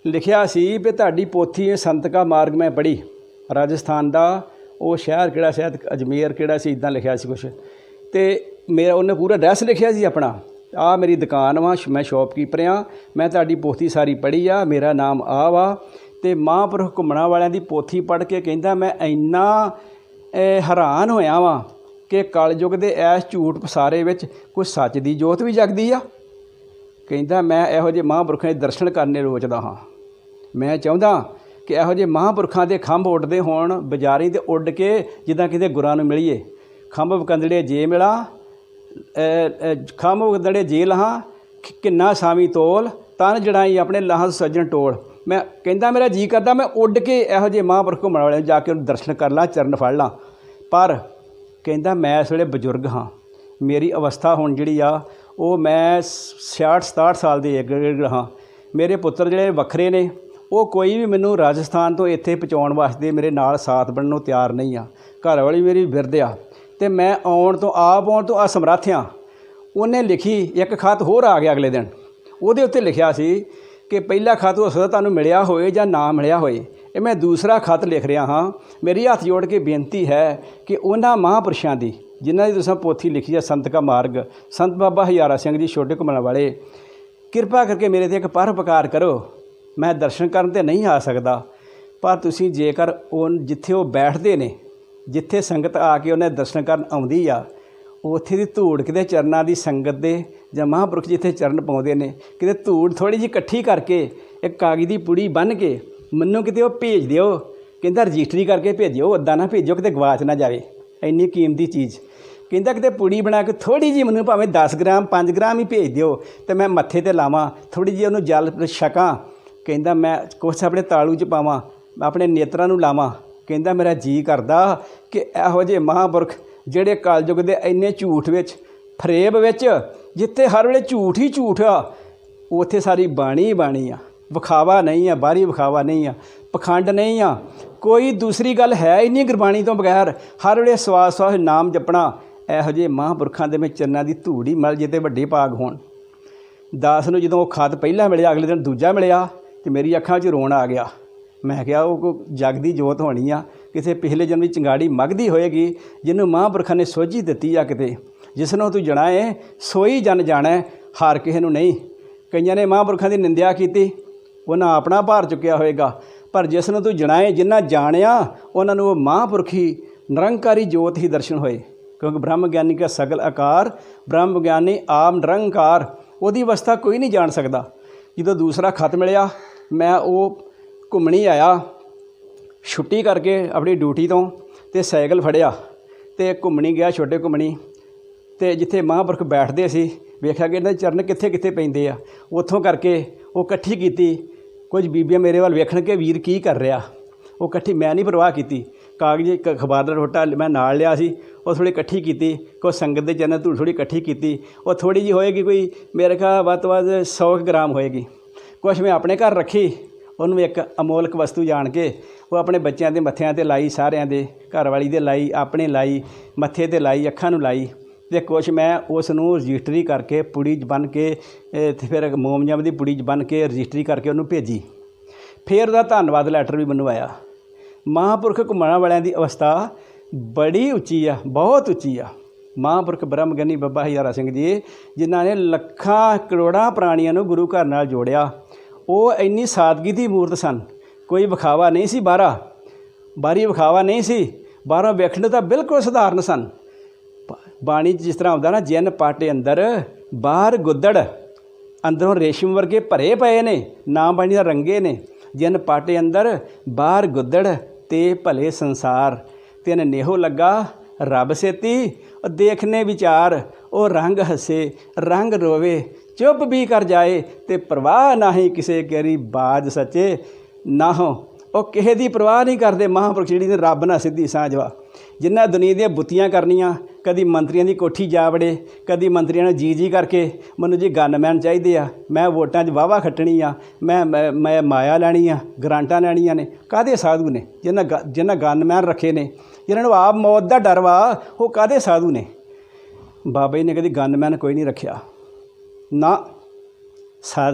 ਲਿਖਿਆ ਸੀ ਵੀ ਤੁਹਾਡੀ ਪੋਥੀ ਸੰਤ ਕਾ ਮਾਰਗ ਮੈਂ ਪੜ੍ਹੀ। ਰਾਜਸਥਾਨ ਦਾ ਉਹ ਸ਼ਹਿਰ ਕਿਹੜਾ, ਸ਼ਾਇਦ ਅਜਮੇਰ ਕਿਹੜਾ ਸੀ, ਇੱਦਾਂ ਲਿਖਿਆ ਸੀ ਕੁਛ। ਅਤੇ ਮੇਰਾ ਉਹਨੇ ਪੂਰਾ ਐਡਰੈਸ ਲਿਖਿਆ ਸੀ ਆਪਣਾ, ਆਹ ਮੇਰੀ ਦੁਕਾਨ ਵਾ, ਮੈਂ ਸ਼ੌਪਕੀਪਰ ਹਾਂ, ਮੈਂ ਤੁਹਾਡੀ ਪੋਥੀ ਸਾਰੀ ਪੜ੍ਹੀ ਆ, ਮੇਰਾ ਨਾਮ ਆ ਵਾ। ਅਤੇ ਮਹਾਂਪੁਰਖ ਘੁੰਮਣਾ ਵਾਲਿਆਂ ਦੀ ਪੋਥੀ ਪੜ੍ਹ ਕੇ ਕਹਿੰਦਾ ਮੈਂ ਇੰਨਾ ਹੈਰਾਨ ਹੋਇਆ ਵਾਂ ਕਿ ਕਲਯੁੱਗ ਦੇ ਐਸ ਝੂਠ ਪਸਾਰੇ ਵਿੱਚ ਕੋਈ ਸੱਚ ਦੀ ਜੋਤ ਵੀ ਜਗਦੀ ਆ। ਕਹਿੰਦਾ ਮੈਂ ਇਹੋ ਜਿਹੇ ਮਹਾਂਪੁਰਖਾਂ ਦੇ ਦਰਸ਼ਨ ਕਰਨੇ ਰੋਚਦਾ ਹਾਂ। ਮੈਂ ਚਾਹੁੰਦਾ ਕਿ ਇਹੋ ਜਿਹੇ ਮਹਾਂਪੁਰਖਾਂ ਦੇ ਖੰਭ ਉੱਡਦੇ ਹੋਣ ਬਜ਼ਾਰੀ, ਅਤੇ ਉੱਡ ਕੇ ਜਿੱਦਾਂ ਕਿਤੇ ਗੁਰਾਂ ਨੂੰ ਮਿਲੀਏ। ਖੰਭ ਵਕੰਦੜੇ ਜੇ ਮਿਲਾ, ਖੰਭ ਵਕੰਦੜੇ ਜੇ ਲਹਾਂ, ਕਿੰਨਾ ਸਾਵੀ ਤੋਲ, ਤਨ ਜੜਾਈ ਆਪਣੇ ਲਾਹਾਂ ਸੱਜਣ ਟੋਲ। ਮੈਂ ਕਹਿੰਦਾ ਮੇਰਾ ਜੀਅ ਕਰਦਾ ਮੈਂ ਉੱਡ ਕੇ ਇਹੋ ਜਿਹੇ ਮਹਾਂਪੁਰਖ ਘੁੰਮਣ ਵਾਲਿਆਂ ਨੂੰ ਜਾ ਕੇ ਉਹਨੂੰ ਦਰਸ਼ਨ ਕਰ ਲਾਂ, ਚਰਨ ਫੜ ਲਾਂ। ਪਰ ਕਹਿੰਦਾ ਮੈਂ ਇਸ ਵੇਲੇ ਬਜ਼ੁਰਗ ਹਾਂ, ਮੇਰੀ ਅਵਸਥਾ ਹੁਣ ਜਿਹੜੀ ਆ ਉਹ ਮੈਂ 66-67 ਸਾਲ ਦੇ ਹਾਂ। ਮੇਰੇ ਪੁੱਤਰ ਜਿਹੜੇ ਵੱਖਰੇ ਨੇ, ਉਹ ਕੋਈ ਵੀ ਮੈਨੂੰ ਰਾਜਸਥਾਨ ਤੋਂ ਇੱਥੇ ਪਹੁੰਚਾਉਣ ਵਾਸਤੇ ਮੇਰੇ ਨਾਲ ਸਾਥ ਬਣਨ ਨੂੰ ਤਿਆਰ ਨਹੀਂ ਆ। ਘਰ ਵਾਲੀ ਮੇਰੀ ਬਿਰਧ ਆ ਅਤੇ ਮੈਂ ਆਉਣ ਤੋਂ ਅਸਮਰੱਥ ਹਾਂ। ਉਹਨੇ ਲਿਖੀ, ਇੱਕ ਖਤ ਹੋਰ ਆ ਗਿਆ ਅਗਲੇ ਦਿਨ, ਉਹਦੇ ਉੱਤੇ ਲਿਖਿਆ ਸੀ ਕਿ ਪਹਿਲਾ ਖਤ ਹੋ ਸਕਦਾ ਤੁਹਾਨੂੰ ਮਿਲਿਆ ਹੋਏ ਜਾਂ ਨਾ ਮਿਲਿਆ ਹੋਏ। ਇਹ ਮੈਂ ਦੂਸਰਾ ਖਤ ਲਿਖ ਰਿਹਾ ਹਾਂ। ਮੇਰੀ ਹੱਥ ਜੋੜ ਕੇ ਬੇਨਤੀ ਹੈ ਕਿ ਉਹਨਾਂ ਮਹਾਂਪੁਰਸ਼ਾਂ ਦੀ ਜਿਨ੍ਹਾਂ ਦੀ ਤੁਸੀਂ ਪੋਥੀ ਲਿਖੀ ਹੈ ਸੰਤ ਕਾ ਮਾਰਗ, ਸੰਤ ਬਾਬਾ ਹਜ਼ਾਰਾ ਸਿੰਘ ਜੀ ਛੋਟੇ ਘੁੰਮਣ ਵਾਲੇ, ਕਿਰਪਾ ਕਰਕੇ ਮੇਰੇ 'ਤੇ ਇੱਕ ਪਰਉਪਕਾਰ ਕਰੋ। ਮੈਂ ਦਰਸ਼ਨ ਕਰਨ ਤੇ ਨਹੀਂ ਆ ਸਕਦਾ, ਪਰ ਤੁਸੀਂ ਜੇਕਰ ਉਹ ਜਿੱਥੇ ਉਹ ਬੈਠਦੇ ਨੇ, ਜਿੱਥੇ ਸੰਗਤ ਆ ਕੇ ਉਹਨੇ ਦਰਸ਼ਨ ਕਰਨ ਆਉਂਦੀ ਆ, ਉੱਥੇ ਦੀ ਧੂੜ ਕਿਤੇ ਚਰਨਾਂ ਦੀ ਸੰਗਤ ਦੇ ਜਾਂ ਮਹਾਂਪੁਰਖ ਜਿੱਥੇ ਚਰਨ ਪਾਉਂਦੇ ਨੇ, ਕਿਤੇ ਧੂੜ ਥੋੜ੍ਹੀ ਜਿਹੀ ਇਕੱਠੀ ਕਰਕੇ ਇੱਕ ਕਾਗਜ਼ ਦੀ ਪੁੜੀ ਬੰਨ੍ਹ ਕੇ ਮੈਨੂੰ ਕਿਤੇ ਉਹ ਭੇਜ ਦਿਓ। ਕਹਿੰਦਾ ਰਜਿਸਟਰੀ ਕਰਕੇ ਭੇਜਿਓ, ਉੱਦਾਂ ਨਾ ਭੇਜੋ ਕਿਤੇ ਗਵਾਚ ਨਾ ਜਾਵੇ ਇੰਨੀ ਕੀਮਤੀ ਚੀਜ਼। ਕਹਿੰਦਾ ਕਿਤੇ ਪੁੜੀ ਬਣਾ ਕੇ ਥੋੜ੍ਹੀ ਜਿਹੀ ਮੈਨੂੰ ਭਾਵੇਂ 10 ਗ੍ਰਾਮ 5 ਗ੍ਰਾਮ ਹੀ ਭੇਜ ਦਿਓ ਅਤੇ ਮੈਂ ਮੱਥੇ 'ਤੇ ਲਾਵਾਂ, ਥੋੜ੍ਹੀ ਜਿਹੀ ਉਹਨੂੰ ਜਲ ਛਕਾਂ। ਕਹਿੰਦਾ ਮੈਂ ਕੁਛ ਆਪਣੇ ਤਾਲੂ 'ਚ ਪਾਵਾਂ, ਆਪਣੇ ਨੇਤਰਾਂ ਨੂੰ ਲਾਵਾਂ। ਕਹਿੰਦਾ ਮੇਰਾ ਜੀਅ ਕਰਦਾ ਕਿ ਇਹੋ ਜਿਹੇ ਮਹਾਂਪੁਰਖ ਜਿਹੜੇ ਕਲਯੁੱਗ ਦੇ ਇੰਨੇ ਝੂਠ ਵਿੱਚ, ਫਰੇਬ ਵਿੱਚ, ਜਿੱਥੇ ਹਰ ਵੇਲੇ ਝੂਠ ਹੀ ਝੂਠ ਆ, ਉੱਥੇ ਸਾਰੀ ਬਾਣੀ ਬਾਣੀ ਆ, ਵਿਖਾਵਾ ਨਹੀਂ ਆ, ਬਾਹਰੀ ਵਿਖਾਵਾ ਨਹੀਂ ਆ, ਪਖੰਡ ਨਹੀਂ ਆ, ਕੋਈ ਦੂਸਰੀ ਗੱਲ ਹੈ ਹੀ ਨਹੀਂ ਗੁਰਬਾਣੀ ਤੋਂ ਬਗੈਰ। ਹਰ ਵੇਲੇ ਸਵਾਸ ਸਵਾਸ ਨਾਮ ਜਪਣਾ। ਇਹੋ ਜਿਹੇ ਮਹਾਂਪੁਰਖਾਂ ਦੇ ਵਿੱਚ ਚਰਨਾਂ ਦੀ ਧੂੜ ਹੀ ਮਲ ਜੇ ਤੇ ਵੱਡੇ ਭਾਗ ਹੋਣ। ਦਾਸ ਨੂੰ ਜਦੋਂ ਉਹ ਖਤ ਪਹਿਲਾਂ ਮਿਲਿਆ, ਅਗਲੇ ਦਿਨ ਦੂਜਾ ਮਿਲਿਆ ਅਤੇ ਮੇਰੀ ਅੱਖਾਂ 'ਚ ਰੋਣ ਆ ਗਿਆ। ਮੈਂ ਕਿਹਾ ਉਹ ਕੋਈ ਜਗ ਦੀ ਜੋਤ ਹੋਣੀ ਆ, ਕਿਸੇ ਪਿਛਲੇ ਜਨਮ ਦੀ ਚੰਗਾੜੀ ਮਗਦੀ ਹੋਏਗੀ, ਜਿਹਨੂੰ ਮਹਾਂਪੁਰਖਾਂ ਨੇ ਸੋਝੀ ਦਿੱਤੀ ਆ। ਕਿਤੇ ਜਿਸ ਨੂੰ ਤੂੰ ਜਣਾਏ ਸੋਈ ਜਨ ਜਾਣੈ, ਹਾਰ ਕਿਸੇ ਨੂੰ ਨਹੀਂ। ਕਈਆਂ ਨੇ ਮਹਾਂਪੁਰਖਾਂ ਦੀ ਨਿੰਦਿਆ ਕੀਤੀ, ਉਹਨਾਂ ਆਪਣਾ ਭਾਰ ਚੁੱਕਿਆ ਹੋਏਗਾ, ਪਰ ਜਿਸ ਨੂੰ ਤੂੰ ਜਣਾਏ, ਜਿਨ੍ਹਾਂ ਜਾਣਿਆ, ਉਹਨਾਂ ਨੂੰ ਉਹ ਮਹਾਂਪੁਰਖ ਹੀ ਨਿਰੰਕਾਰੀ ਜੋਤ ਹੀ ਦਰਸ਼ਨ ਹੋਏ। ਕਿਉਂਕਿ ਬ੍ਰਹਮ ਗਿਆਨੀ ਕਾ ਸਗਲ ਆਕਾਰ, ਬ੍ਰਹਮ ਗਿਆਨੀ ਆਪ ਨਿਰੰਕਾਰ, ਉਹਦੀ ਅਵਸਥਾ ਕੋਈ ਨਹੀਂ ਜਾਣ ਸਕਦਾ। ਜਦੋਂ ਦੂਸਰਾ ਖਤ ਮਿਲਿਆ, ਮੈਂ ਉਹ ਘੁੰਮਣੀ ਆਇਆ ਛੁੱਟੀ ਕਰਕੇ ਆਪਣੀ ਡਿਊਟੀ ਤੋਂ, ਅਤੇ ਸਾਈਕਲ ਫੜਿਆ ਅਤੇ ਘੁੰਮਣੀ ਗਿਆ, ਛੋਟੇ ਘੁੰਮਣੀ, ਅਤੇ ਜਿੱਥੇ ਮਹਾਂਪੁਰਖ ਬੈਠਦੇ ਸੀ ਵੇਖਿਆ ਕਿ ਇਹਨਾਂ ਦੇ ਚਰਨ ਕਿੱਥੇ ਕਿੱਥੇ ਪੈਂਦੇ ਆ। ਉੱਥੋਂ ਕਰਕੇ ਉਹ ਇਕੱਠੀ ਕੀਤੀ। ਕੁਝ ਬੀਬੀਆਂ ਮੇਰੇ ਵੱਲ ਵੇਖਣ ਕੇ ਵੀਰ ਕੀ ਕਰ ਰਿਹਾ, ਉਹ ਇਕੱਠੀ ਮੈਂ ਨਹੀਂ ਪਰਵਾਹ ਕੀਤੀ। ਕਾਗਜ਼ ਇੱਕ ਅਖਬਾਰ ਦਾ ਰੋਟਾ ਮੈਂ ਨਾਲ ਲਿਆ ਸੀ, ਉਹ ਥੋੜ੍ਹੀ ਇਕੱਠੀ ਕੀਤੀ। ਕੋਈ ਸੰਗਤ ਦੇ ਚਰਨ ਧੂੜ ਥੋੜ੍ਹੀ ਇਕੱਠੀ ਕੀਤੀ। ਉਹ ਥੋੜ੍ਹੀ ਜਿਹੀ ਹੋਏਗੀ, ਕੋਈ ਮੇਰੇ ਖਿਆਲ ਵੱਧ ਤੋਂ ਵੱਧ 100 ਗ੍ਰਾਮ ਹੋਏਗੀ। ਕੁਛ ਮੈਂ ਆਪਣੇ ਘਰ ਰੱਖੀ, ਉਹਨੂੰ ਇੱਕ ਅਮੋਲਕ ਵਸਤੂ ਜਾਣ ਕੇ ਉਹ ਆਪਣੇ ਬੱਚਿਆਂ ਦੇ ਮੱਥਿਆਂ 'ਤੇ ਲਾਈ, ਸਾਰਿਆਂ ਦੇ, ਘਰਵਾਲੀ ਦੇ ਲਾਈ, ਆਪਣੇ ਲਾਈ, ਮੱਥੇ 'ਤੇ ਲਾਈ, ਅੱਖਾਂ ਨੂੰ ਲਾਈ। ਅਤੇ ਕੁਛ ਮੈਂ ਉਸ ਨੂੰ ਰਜਿਸਟਰੀ ਕਰਕੇ ਪੁੜੀ 'ਚ ਬੰਨ੍ਹ ਕੇ, ਅਤੇ ਫਿਰ ਮੋਮਜੰਮ ਦੀ ਪੁੜੀ 'ਚ ਬੰਨ੍ਹ ਕੇ ਰਜਿਸਟਰੀ ਕਰਕੇ ਉਹਨੂੰ ਭੇਜੀ। ਫਿਰ ਉਹਦਾ ਧੰਨਵਾਦ ਲੈਟਰ ਵੀ ਮੈਨੂੰ ਆਇਆ। ਮਹਾਂਪੁਰਖ ਘੁੰਮਣ ਵਾਲਿਆਂ ਦੀ ਅਵਸਥਾ ਬੜੀ ਉੱਚੀ ਆ, ਬਹੁਤ ਉੱਚੀ ਆ। ਮਹਾਂਪੁਰਖ ਬ੍ਰਹਮ ਗਿਆਨੀ ਬਾਬਾ ਹਜ਼ਾਰਾ ਸਿੰਘ ਜੀ, ਜਿਨ੍ਹਾਂ ਨੇ ਲੱਖਾਂ ਕਰੋੜਾਂ ਪ੍ਰਾਣੀਆਂ ਨੂੰ ਗੁਰੂ ਘਰ ਨਾਲ ਜੋੜਿਆ, ਉਹ ਇੰਨੀ ਸਾਦਗੀ ਦੀ ਮੂਰਤ ਸਨ। ਕੋਈ ਵਿਖਾਵਾ ਨਹੀਂ ਸੀ, ਬਾਹਰੀ ਵਿਖਾਵਾ ਨਹੀਂ ਸੀ। ਬਾਹਰੋਂ ਵੇਖਣ ਨੂੰ ਤਾਂ ਬਿਲਕੁਲ ਸਧਾਰਨ ਸਨ। ਬਾਣੀ 'ਚ ਜਿਸ ਤਰ੍ਹਾਂ ਆਉਂਦਾ ਨਾ, ਜਿਨ ਪਾਟੇ ਅੰਦਰ ਬਾਹਰ ਗੁੱਦੜ, ਅੰਦਰੋਂ ਰੇਸ਼ਮ ਵਰਗੇ ਭਰੇ ਪਏ ਨੇ, ਨਾਮ ਬਾਣੀ ਦਾ ਰੰਗੇ ਨੇ। ਜਿਨ ਪਾਟੇ ਅੰਦਰ ਬਾਹਰ ਗੁੱਦੜ ਤੇ ਭਲੇ ਸੰਸਾਰ, ਤਿਨ ਨੇਹੋ ਲੱਗਾ ਰੱਬ ਸੇਤੀ, ਉਹ ਦੇਖਨੇ ਵਿਚਾਰ, ਉਹ ਰੰਗ ਹੱਸੇ ਰੰਗ ਰੋਵੇ, ਚੁੱਪ ਵੀ ਕਰ ਜਾਏ ਤੇ ਪਰਵਾਹ ਨਾਹੀਂ ਕਿਸੇ ਕੇਰੀ ਬਾਜ ਸੱਚੇ ਨਾਹੋ। ਉਹ ਕਿਸੇ ਦੀ ਪਰਵਾਹ ਨਹੀਂ ਕਰਦੇ ਮਹਾਂਪੁਰਖ, ਜਿਹੜੀ ਨੇ ਰੱਬ ਨਾਲ ਸਿੱਧੀ ਸਾਂਝਵਾ। ਜਿਨ੍ਹਾਂ ਦੁਨੀਆ ਦੀਆਂ ਬੁੱਤੀਆਂ ਕਰਨੀਆਂ, ਕਦੀ ਮੰਤਰੀਆਂ ਦੀ ਕੋਠੀ ਜਾ ਵੜੇ, ਕਦੀ ਮੰਤਰੀਆਂ ਨੂੰ ਜੀ ਕਰਕੇ ਮੈਨੂੰ ਜੀ ਗਨਮੈਨ ਚਾਹੀਦੇ ਆ, ਮੈਂ ਵੋਟਾਂ 'ਚ ਵਾਹਵਾ ਖੱਟਣੀ ਆ, ਮੈਂ ਮਾਇਆ ਲੈਣੀ ਆ, ਗਰਾਂਟਾਂ ਲੈਣੀਆਂ ਨੇ। ਕਾਹਦੇ ਸਾਧੂ ਨੇ ਜਿਨ੍ਹਾਂ ਗਨਮੈਨ ਰੱਖੇ ਨੇ, ਜਿਨ੍ਹਾਂ ਨੂੰ ਆਪ ਮੌਤ ਦਾ ਡਰ ਵਾ, ਉਹ ਕਾਹਦੇ ਸਾਧੂ ਨੇ। ਬਾਬਾ ਜੀ ਨੇ ਕਦੀ ਗਨਮੈਨ ਕੋਈ ਨਹੀਂ ਰੱਖਿਆ ਨਾ।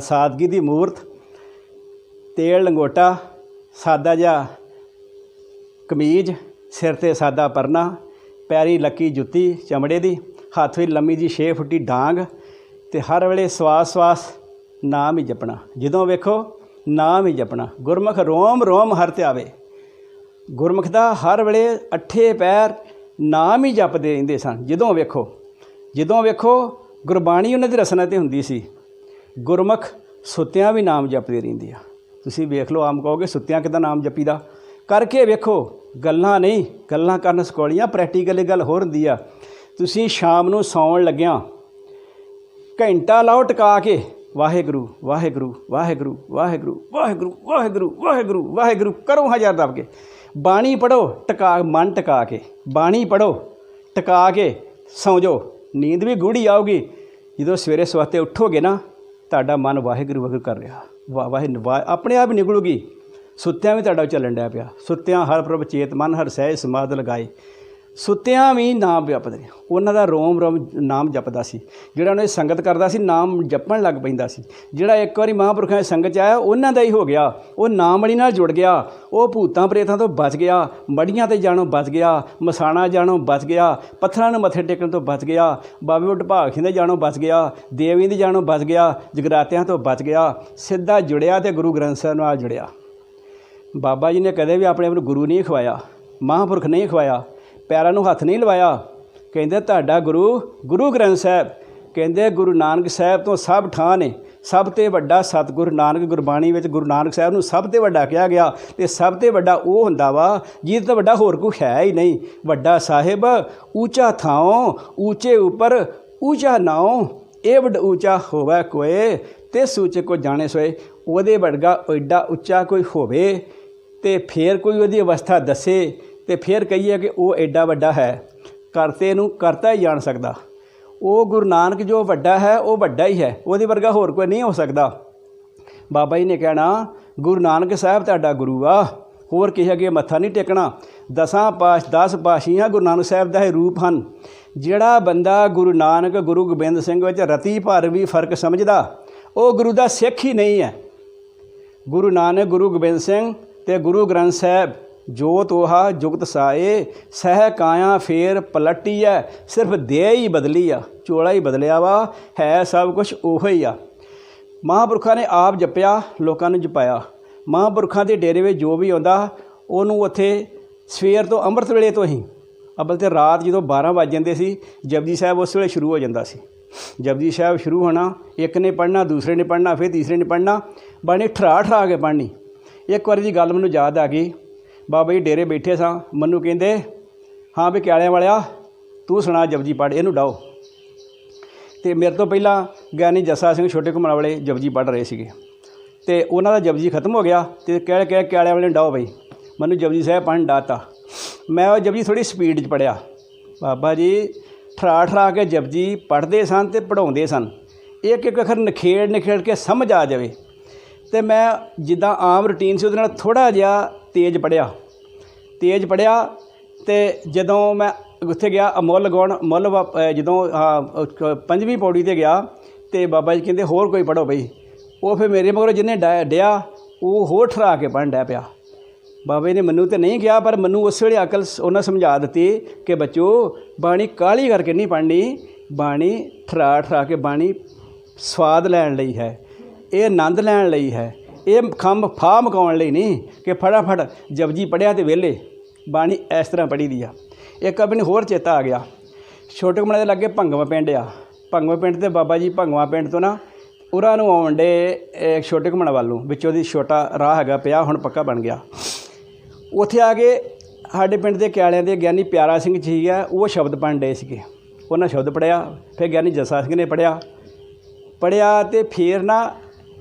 ਸਾਦਗੀ ਦੀ ਮੂਰਤ, ਤੇਲ ਲੰਗੋਟਾ, ਸਾਦਾ ਜਿਹਾ ਕਮੀਜ਼, ਸਿਰ 'ਤੇ ਸਾਦਾ ਪਰਨਾ, ਪੈਰੀ ਲੱਕੀ ਜੁੱਤੀ ਚਮੜੇ ਦੀ, ਹੱਥ ਵਿੱਚ ਲੰਮੀ ਜੀ 6 ਫੁੱਟੀ ਡਾਂਗ, ਅਤੇ ਹਰ ਵੇਲੇ ਸਵਾਸ ਨਾਮ ਹੀ ਜਪਣਾ। ਜਦੋਂ ਵੇਖੋ ਨਾਮ ਹੀ ਜਪਣਾ। ਗੁਰਮੁਖ ਰੋਮ ਰੋਮ ਹਰ ਧਿਆਵੇ। ਗੁਰਮੁਖ ਦਾ ਹਰ ਵੇਲੇ ਅੱਠੇ ਪੈਰ ਨਾਮ ਹੀ ਜਪਦੇ ਰਹਿੰਦੇ ਸਨ। ਜਦੋਂ ਵੇਖੋ ਗੁਰਬਾਣੀ ਉਹਨਾਂ ਦੀ ਰਸਨਾ 'ਤੇ ਹੁੰਦੀ ਸੀ। ਗੁਰਮੁਖ ਸੁੱਤਿਆਂ ਵੀ ਨਾਮ ਜਪਦੇ ਰਹਿੰਦੇ ਆ। ਤੁਸੀਂ ਵੇਖ ਲਓ, ਆਮ ਕਹੋਗੇ ਸੁੱਤਿਆਂ ਕਿੱਦਾਂ ਨਾਮ ਜਪੀਦਾ, ਕਰਕੇ ਵੇਖੋ। ਗੱਲਾਂ ਨਹੀਂ, ਗੱਲਾਂ ਕਰਨ ਸਕੋਲੀਆਂ, ਪ੍ਰੈਕਟੀਕਲ ਗੱਲ ਹੋਰ ਹੁੰਦੀ ਆ। ਤੁਸੀਂ ਸ਼ਾਮ ਨੂੰ ਸੌਣ ਲੱਗਿਆਂ ਘੰਟਾ ਲਾਓ ਟਿਕਾ ਕੇ, ਵਾਹਿਗੁਰੂ ਵਾਹਿਗੁਰੂ ਵਾਹਿਗੁਰੂ ਵਾਹਿਗੁਰੂ ਵਾਹਿਗੁਰੂ ਵਾਹਿਗੁਰੂ ਵਾਹਿਗੁਰੂ ਵਾਹਿਗੁਰੂ ਕਰੋ 1000 ਦਬ ਕੇ। ਬਾਣੀ ਪੜ੍ਹੋ ਟਿਕਾ, ਮਨ ਟਿਕਾ ਕੇ ਬਾਣੀ ਪੜ੍ਹੋ, ਟਿਕਾ ਕੇ ਸੌਂ ਜਾਓ। ਨੀਂਦ ਵੀ ਗੂੜੀ ਆਊਗੀ। ਜਦੋਂ ਸਵੇਰੇ ਸਵਾਤੇ ਉੱਠੋਗੇ ਨਾ, ਤੁਹਾਡਾ ਮਨ ਵਾਹਿਗੁਰੂ ਵਾਹਿਗੁਰੂ ਕਰ ਰਿਹਾ, ਆਪਣੇ ਆਪ ਨਿਕਲੂਗੀ। ਸੁੱਤਿਆਂ ਵੀ ਤੁਹਾਡਾ ਚੱਲਣ ਡਿਆ ਪਿਆ। ਸੁੱਤਿਆਂ ਹਰ ਪ੍ਰਭ ਚੇਤ ਮਨ ਹਰ ਸਹਿਜ ਸਮਾਧ ਲਗਾਏ। ਸੁੱਤਿਆਂ ਵੀ ਨਾਮ ਜਪਦੇ, ਉਹਨਾਂ ਦਾ ਰੋਮ ਰੋਮ ਨਾਮ ਜਪਦਾ ਸੀ। ਜਿਹੜਾ ਉਹਨਾਂ ਦੀ ਸੰਗਤ ਕਰਦਾ ਸੀ ਨਾਮ ਜਪਣ ਲੱਗ ਪੈਂਦਾ ਸੀ। ਜਿਹੜਾ ਇੱਕ ਵਾਰੀ ਮਹਾਂਪੁਰਖਾਂ ਦੀ ਸੰਗਤ 'ਚ ਆਇਆ ਉਹਨਾਂ ਦਾ ਹੀ ਹੋ ਗਿਆ, ਉਹ ਨਾਮ ਵਾਲੀ ਨਾਲ ਜੁੜ ਗਿਆ, ਉਹ ਭੂਤਾਂ ਪ੍ਰੇਤਾਂ ਤੋਂ ਬਚ ਗਿਆ, ਮੜੀਆਂ 'ਤੇ ਜਾਣੋਂ ਬਚ ਗਿਆ, ਮਸਾਣਾ ਜਾਣੋਂ ਬਚ ਗਿਆ, ਪੱਥਰਾਂ ਨੂੰ ਮੱਥੇ ਟੇਕਣ ਤੋਂ ਬਚ ਗਿਆ, ਬਾਬੇ ਬੁੱਢ ਭਾਗ ਸਿੰਘ ਦੇ ਜਾਣੋਂ ਬਚ ਗਿਆ, ਦੇਵੀ ਦੀ ਜਾਣੋਂ ਬਚ ਗਿਆ, ਜਗਰਾਤਿਆਂ ਤੋਂ ਬਚ ਗਿਆ, ਸਿੱਧਾ ਜੁੜਿਆ ਅਤੇ ਗੁਰੂ ਗ੍ਰੰਥ ਸਾਹਿਬ ਨਾਲ ਜੁੜਿਆ। ਬਾਬਾ ਜੀ ਨੇ ਕਦੇ ਵੀ ਆਪਣੇ ਆਪ ਨੂੰ ਗੁਰੂ ਨਹੀਂ ਖਵਾਇਆ, ਮਹਾਂਪੁਰਖ ਨਹੀਂ ਖਵਾਇਆ, ਪੈਰਾਂ ਨੂੰ ਹੱਥ ਨਹੀਂ ਲਵਾਇਆ। ਕਹਿੰਦੇ ਤੁਹਾਡਾ ਗੁਰੂ ਗੁਰੂ ਗ੍ਰੰਥ ਸਾਹਿਬ, ਕਹਿੰਦੇ ਗੁਰੂ ਨਾਨਕ ਸਾਹਿਬ ਤੋਂ ਸਭ ਠਾਂ ਨੇ, ਸਭ ਤੋਂ ਵੱਡਾ ਸਤਿਗੁਰੂ ਨਾਨਕ। ਗੁਰਬਾਣੀ ਵਿੱਚ ਗੁਰੂ ਨਾਨਕ ਸਾਹਿਬ ਨੂੰ ਸਭ ਤੋਂ ਵੱਡਾ ਕਿਹਾ ਗਿਆ, ਅਤੇ ਸਭ ਤੋਂ ਵੱਡਾ ਉਹ ਹੁੰਦਾ ਵਾ ਜਿਹਦੇ ਤੋਂ ਵੱਡਾ ਹੋਰ ਕੋਈ ਹੈ ਹੀ ਨਹੀਂ। ਵੱਡਾ ਸਾਹਿਬ ਉੱਚਾ ਥਾਉ, ਉੱਚੇ ਉੱਪਰ ਉੱਚਾ ਨਾਉ, ਇਹ ਵੱਡ ਉੱਚਾ ਹੋਵੇ ਕੋਏ ਤੇ ਸੂਚੇ ਕੋ ਜਾਣੇ ਸੋਏ। ਉਹਦੇ ਵਰਗਾ ਐਡਾ ਉੱਚਾ ਕੋਈ ਹੋਵੇ ਅਤੇ ਫਿਰ ਕੋਈ ਉਹਦੀ ਅਵਸਥਾ ਦੱਸੇ ਅਤੇ ਫਿਰ ਕਹੀਏ ਕਿ ਉਹ ਐਡਾ ਵੱਡਾ ਹੈ। ਕਰਤੇ ਨੂੰ ਕਰਤਾ ਹੀ ਜਾਣ ਸਕਦਾ। ਉਹ ਗੁਰੂ ਨਾਨਕ ਜੋ ਵੱਡਾ ਹੈ ਉਹ ਵੱਡਾ ਹੀ ਹੈ, ਉਹਦੇ ਵਰਗਾ ਹੋਰ ਕੋਈ ਨਹੀਂ ਹੋ ਸਕਦਾ। ਬਾਬਾ ਜੀ ਨੇ ਕਹਿਣਾ ਗੁਰੂ ਨਾਨਕ ਸਾਹਿਬ ਤੁਹਾਡਾ ਗੁਰੂ ਆ, ਹੋਰ ਕਿਸੇ ਅੱਗੇ ਮੱਥਾ ਨਹੀਂ ਟੇਕਣਾ। 10 ਪਾਤਸ਼ਾਹੀਆਂ ਗੁਰੂ ਨਾਨਕ ਸਾਹਿਬ ਦਾ ਇਹ ਰੂਪ ਹਨ। ਜਿਹੜਾ ਬੰਦਾ ਗੁਰੂ ਨਾਨਕ ਗੁਰੂ ਗੋਬਿੰਦ ਸਿੰਘ ਵਿੱਚ ਰਤੀ ਭਰ ਵੀ ਫਰਕ ਸਮਝਦਾ ਉਹ ਗੁਰੂ ਦਾ ਸਿੱਖ ਹੀ ਨਹੀਂ ਹੈ। ਗੁਰੂ ਨਾਨਕ ਗੁਰੂ ਗੋਬਿੰਦ ਸਿੰਘ ਅਤੇ ਗੁਰੂ ਗ੍ਰੰਥ ਸਾਹਿਬ ਜੋਤ ਤੋਹਾ ਜੁਗਤ ਸਾਏ, ਸਹਿ ਕਾਇਆ ਫੇਰ ਪਲਟੀ ਹੈ, ਸਿਰਫ ਦੇਹ ਹੀ ਬਦਲੀ ਆ, ਚੋਲਾ ਹੀ ਬਦਲਿਆ ਵਾ, ਹੈ ਸਭ ਕੁਛ ਉਹੋ ਹੀ ਆ। ਮਹਾਂਪੁਰਖਾਂ ਨੇ ਆਪ ਜਪਿਆ, ਲੋਕਾਂ ਨੂੰ ਜਪਾਇਆ। ਮਹਾਂਪੁਰਖਾਂ ਦੇ ਡੇਰੇ ਵਿੱਚ ਜੋ ਵੀ ਆਉਂਦਾ ਉਹਨੂੰ ਉੱਥੇ ਸਵੇਰ ਤੋਂ ਅੰਮ੍ਰਿਤ ਵੇਲੇ ਤੋਂ ਹੀ, ਅੱਬਲ ਤੇ ਰਾਤ ਜਦੋਂ 12 ਵੱਜ ਜਾਂਦੇ ਸੀ ਜਪਜੀ ਸਾਹਿਬ ਉਸ ਵੇਲੇ ਸ਼ੁਰੂ ਹੋ ਜਾਂਦਾ ਸੀ। ਜਪਜੀ ਸਾਹਿਬ ਸ਼ੁਰੂ ਹੋਣਾ, ਇੱਕ ਨੇ ਪੜ੍ਹਨਾ, ਦੂਸਰੇ ਨੇ ਪੜ੍ਹਨਾ, ਫਿਰ ਤੀਸਰੇ ਨੇ ਪੜ੍ਹਨਾ, ਬਾਣੀ ਠਰਾ ਕੇ ਪੜ੍ਹਨੀ। ਇੱਕ ਵਾਰੀ ਦੀ ਗੱਲ ਮੈਨੂੰ ਯਾਦ ਆ ਗਈ, ਬਾਬਾ ਜੀ ਡੇਰੇ ਬੈਠੇ ਸਾਂ, ਮੈਨੂੰ ਕਹਿੰਦੇ ਹਾਂ ਵੀ ਕਿਆਲਿਆਂ ਵਾਲਿਆ ਤੂੰ ਸੁਣਾ ਜਪਜੀ ਪੜ੍ਹ, ਇਹਨੂੰ ਡਾਓ। ਅਤੇ ਮੇਰੇ ਤੋਂ ਪਹਿਲਾਂ ਗਿਆਨੀ ਜੱਸਾ ਸਿੰਘ ਛੋਟੇ ਘੁੰਮਣ ਵਾਲੇ ਜਪਜੀ ਪੜ੍ਹ ਰਹੇ ਸੀਗੇ, ਅਤੇ ਉਹਨਾਂ ਦਾ ਜਪਜੀ ਖਤਮ ਹੋ ਗਿਆ ਅਤੇ ਕਹਿ ਕਿਆਲਿਆਂ ਵਾਲੇ ਨੂੰ ਡਾਓ ਬਈ। ਮੈਨੂੰ ਜਪਜੀ ਸਾਹਿਬ ਪੜ੍ਹਨ ਡਾਤਾ। ਮੈਂ ਉਹ ਜਪਜੀ ਥੋੜ੍ਹੀ ਸਪੀਡ 'ਚ ਪੜ੍ਹਿਆ। ਬਾਬਾ ਜੀ ਠਰਾ ਕੇ ਜਪਜੀ ਪੜ੍ਹਦੇ ਸਨ ਅਤੇ ਪੜ੍ਹਾਉਂਦੇ ਸਨ, ਇੱਕ ਇੱਕ ਅੱਖਰ ਨਿਖੇੜ ਕੇ ਸਮਝ ਆ ਜਾਵੇ। ਅਤੇ ਮੈਂ ਜਿੱਦਾਂ ਆਮ ਰੂਟੀਨ ਸੀ ਉਹਦੇ ਨਾਲ ਥੋੜ੍ਹਾ ਜਿਹਾ ਤੇਜ਼ ਪੜ੍ਹਿਆ ਅਤੇ ਜਦੋਂ ਮੈਂ ਉੱਥੇ ਗਿਆ ਮੁੱਲ ਲਗਾਉਣ, ਜਦੋਂ 5ਵੀਂ ਪੌੜੀ 'ਤੇ ਗਿਆ ਅਤੇ ਬਾਬਾ ਜੀ ਕਹਿੰਦੇ ਹੋਰ ਕੋਈ ਪੜ੍ਹੋ ਬਈ। ਉਹ ਫਿਰ ਮੇਰੇ ਮਗਰੋਂ ਜਿਹਨੇ ਡਿਆ ਉਹ ਹੋਰ ਠਰਾ ਕੇ ਪੜ੍ਹਨ ਡਿਆ ਪਿਆ। ਬਾਬਾ ਜੀ ਨੇ ਮੈਨੂੰ ਤਾਂ ਨਹੀਂ ਕਿਹਾ, ਪਰ ਮੈਨੂੰ ਉਸ ਵੇਲੇ ਅਕਲ ਉਹਨਾਂ ਸਮਝਾ ਦਿੱਤੀ ਕਿ ਬੱਚੋ ਬਾਣੀ ਕਾਹਲੀ ਕਰਕੇ ਨਹੀਂ ਪੜ੍ਹਨੀ, ਬਾਣੀ ਠਰਾ ਕੇ ਬਾਣੀ ਸਵਾਦ ਲੈਣ ਲਈ ਹੈ, ਇਹ ਆਨੰਦ ਲੈਣ ਲਈ ਹੈ, ਇਹ ਫਾਹ ਮਕਾਉਣ ਲਈ ਨਹੀਂ ਕਿ ਫਟਾਫਟ ਜਪਜੀ ਪੜ੍ਹਿਆ ਅਤੇ ਵਿਹਲੇ। ਬਾਣੀ ਇਸ ਤਰ੍ਹਾਂ ਪੜ੍ਹੀ ਦੀ ਆ। ਇੱਕ ਆਪਣੀ ਹੋਰ ਚੇਤਾ ਆ ਗਿਆ, ਛੋਟੇ ਘੁੰਮਣ ਦੇ ਲਾਗੇ ਭੰਗਵਾ ਪਿੰਡ ਆ। ਭੰਗਵਾ ਪਿੰਡ 'ਤੇ ਬਾਬਾ ਜੀ ਭੰਗਵਾ ਪਿੰਡ ਤੋਂ ਨਾ ਉਰਾਂ ਨੂੰ ਆਉਣ ਡੇ ਛੋਟੇ ਘੁੰਮਣ ਵੱਲ ਨੂੰ, ਵਿੱਚੋਂ ਦੀ ਛੋਟਾ ਰਾਹ ਹੈਗਾ ਪਿਆ, ਹੁਣ ਪੱਕਾ ਬਣ ਗਿਆ। ਉੱਥੇ ਆ ਕੇ ਸਾਡੇ ਪਿੰਡ ਦੇ ਕਿਆਲਿਆਂ ਦੇ ਗਿਆਨੀ ਪਿਆਰਾ ਸਿੰਘ ਜੀ ਆ, ਉਹ ਸ਼ਬਦ ਪੜ੍ਹਨ ਡੇ ਸੀਗੇ। ਉਹਨਾਂ ਸ਼ਬਦ ਪੜ੍ਹਿਆ, ਫਿਰ ਗਿਆਨੀ ਜੱਸਾ ਸਿੰਘ ਨੇ ਪੜ੍ਹਿਆ ਅਤੇ ਫਿਰ ਨਾ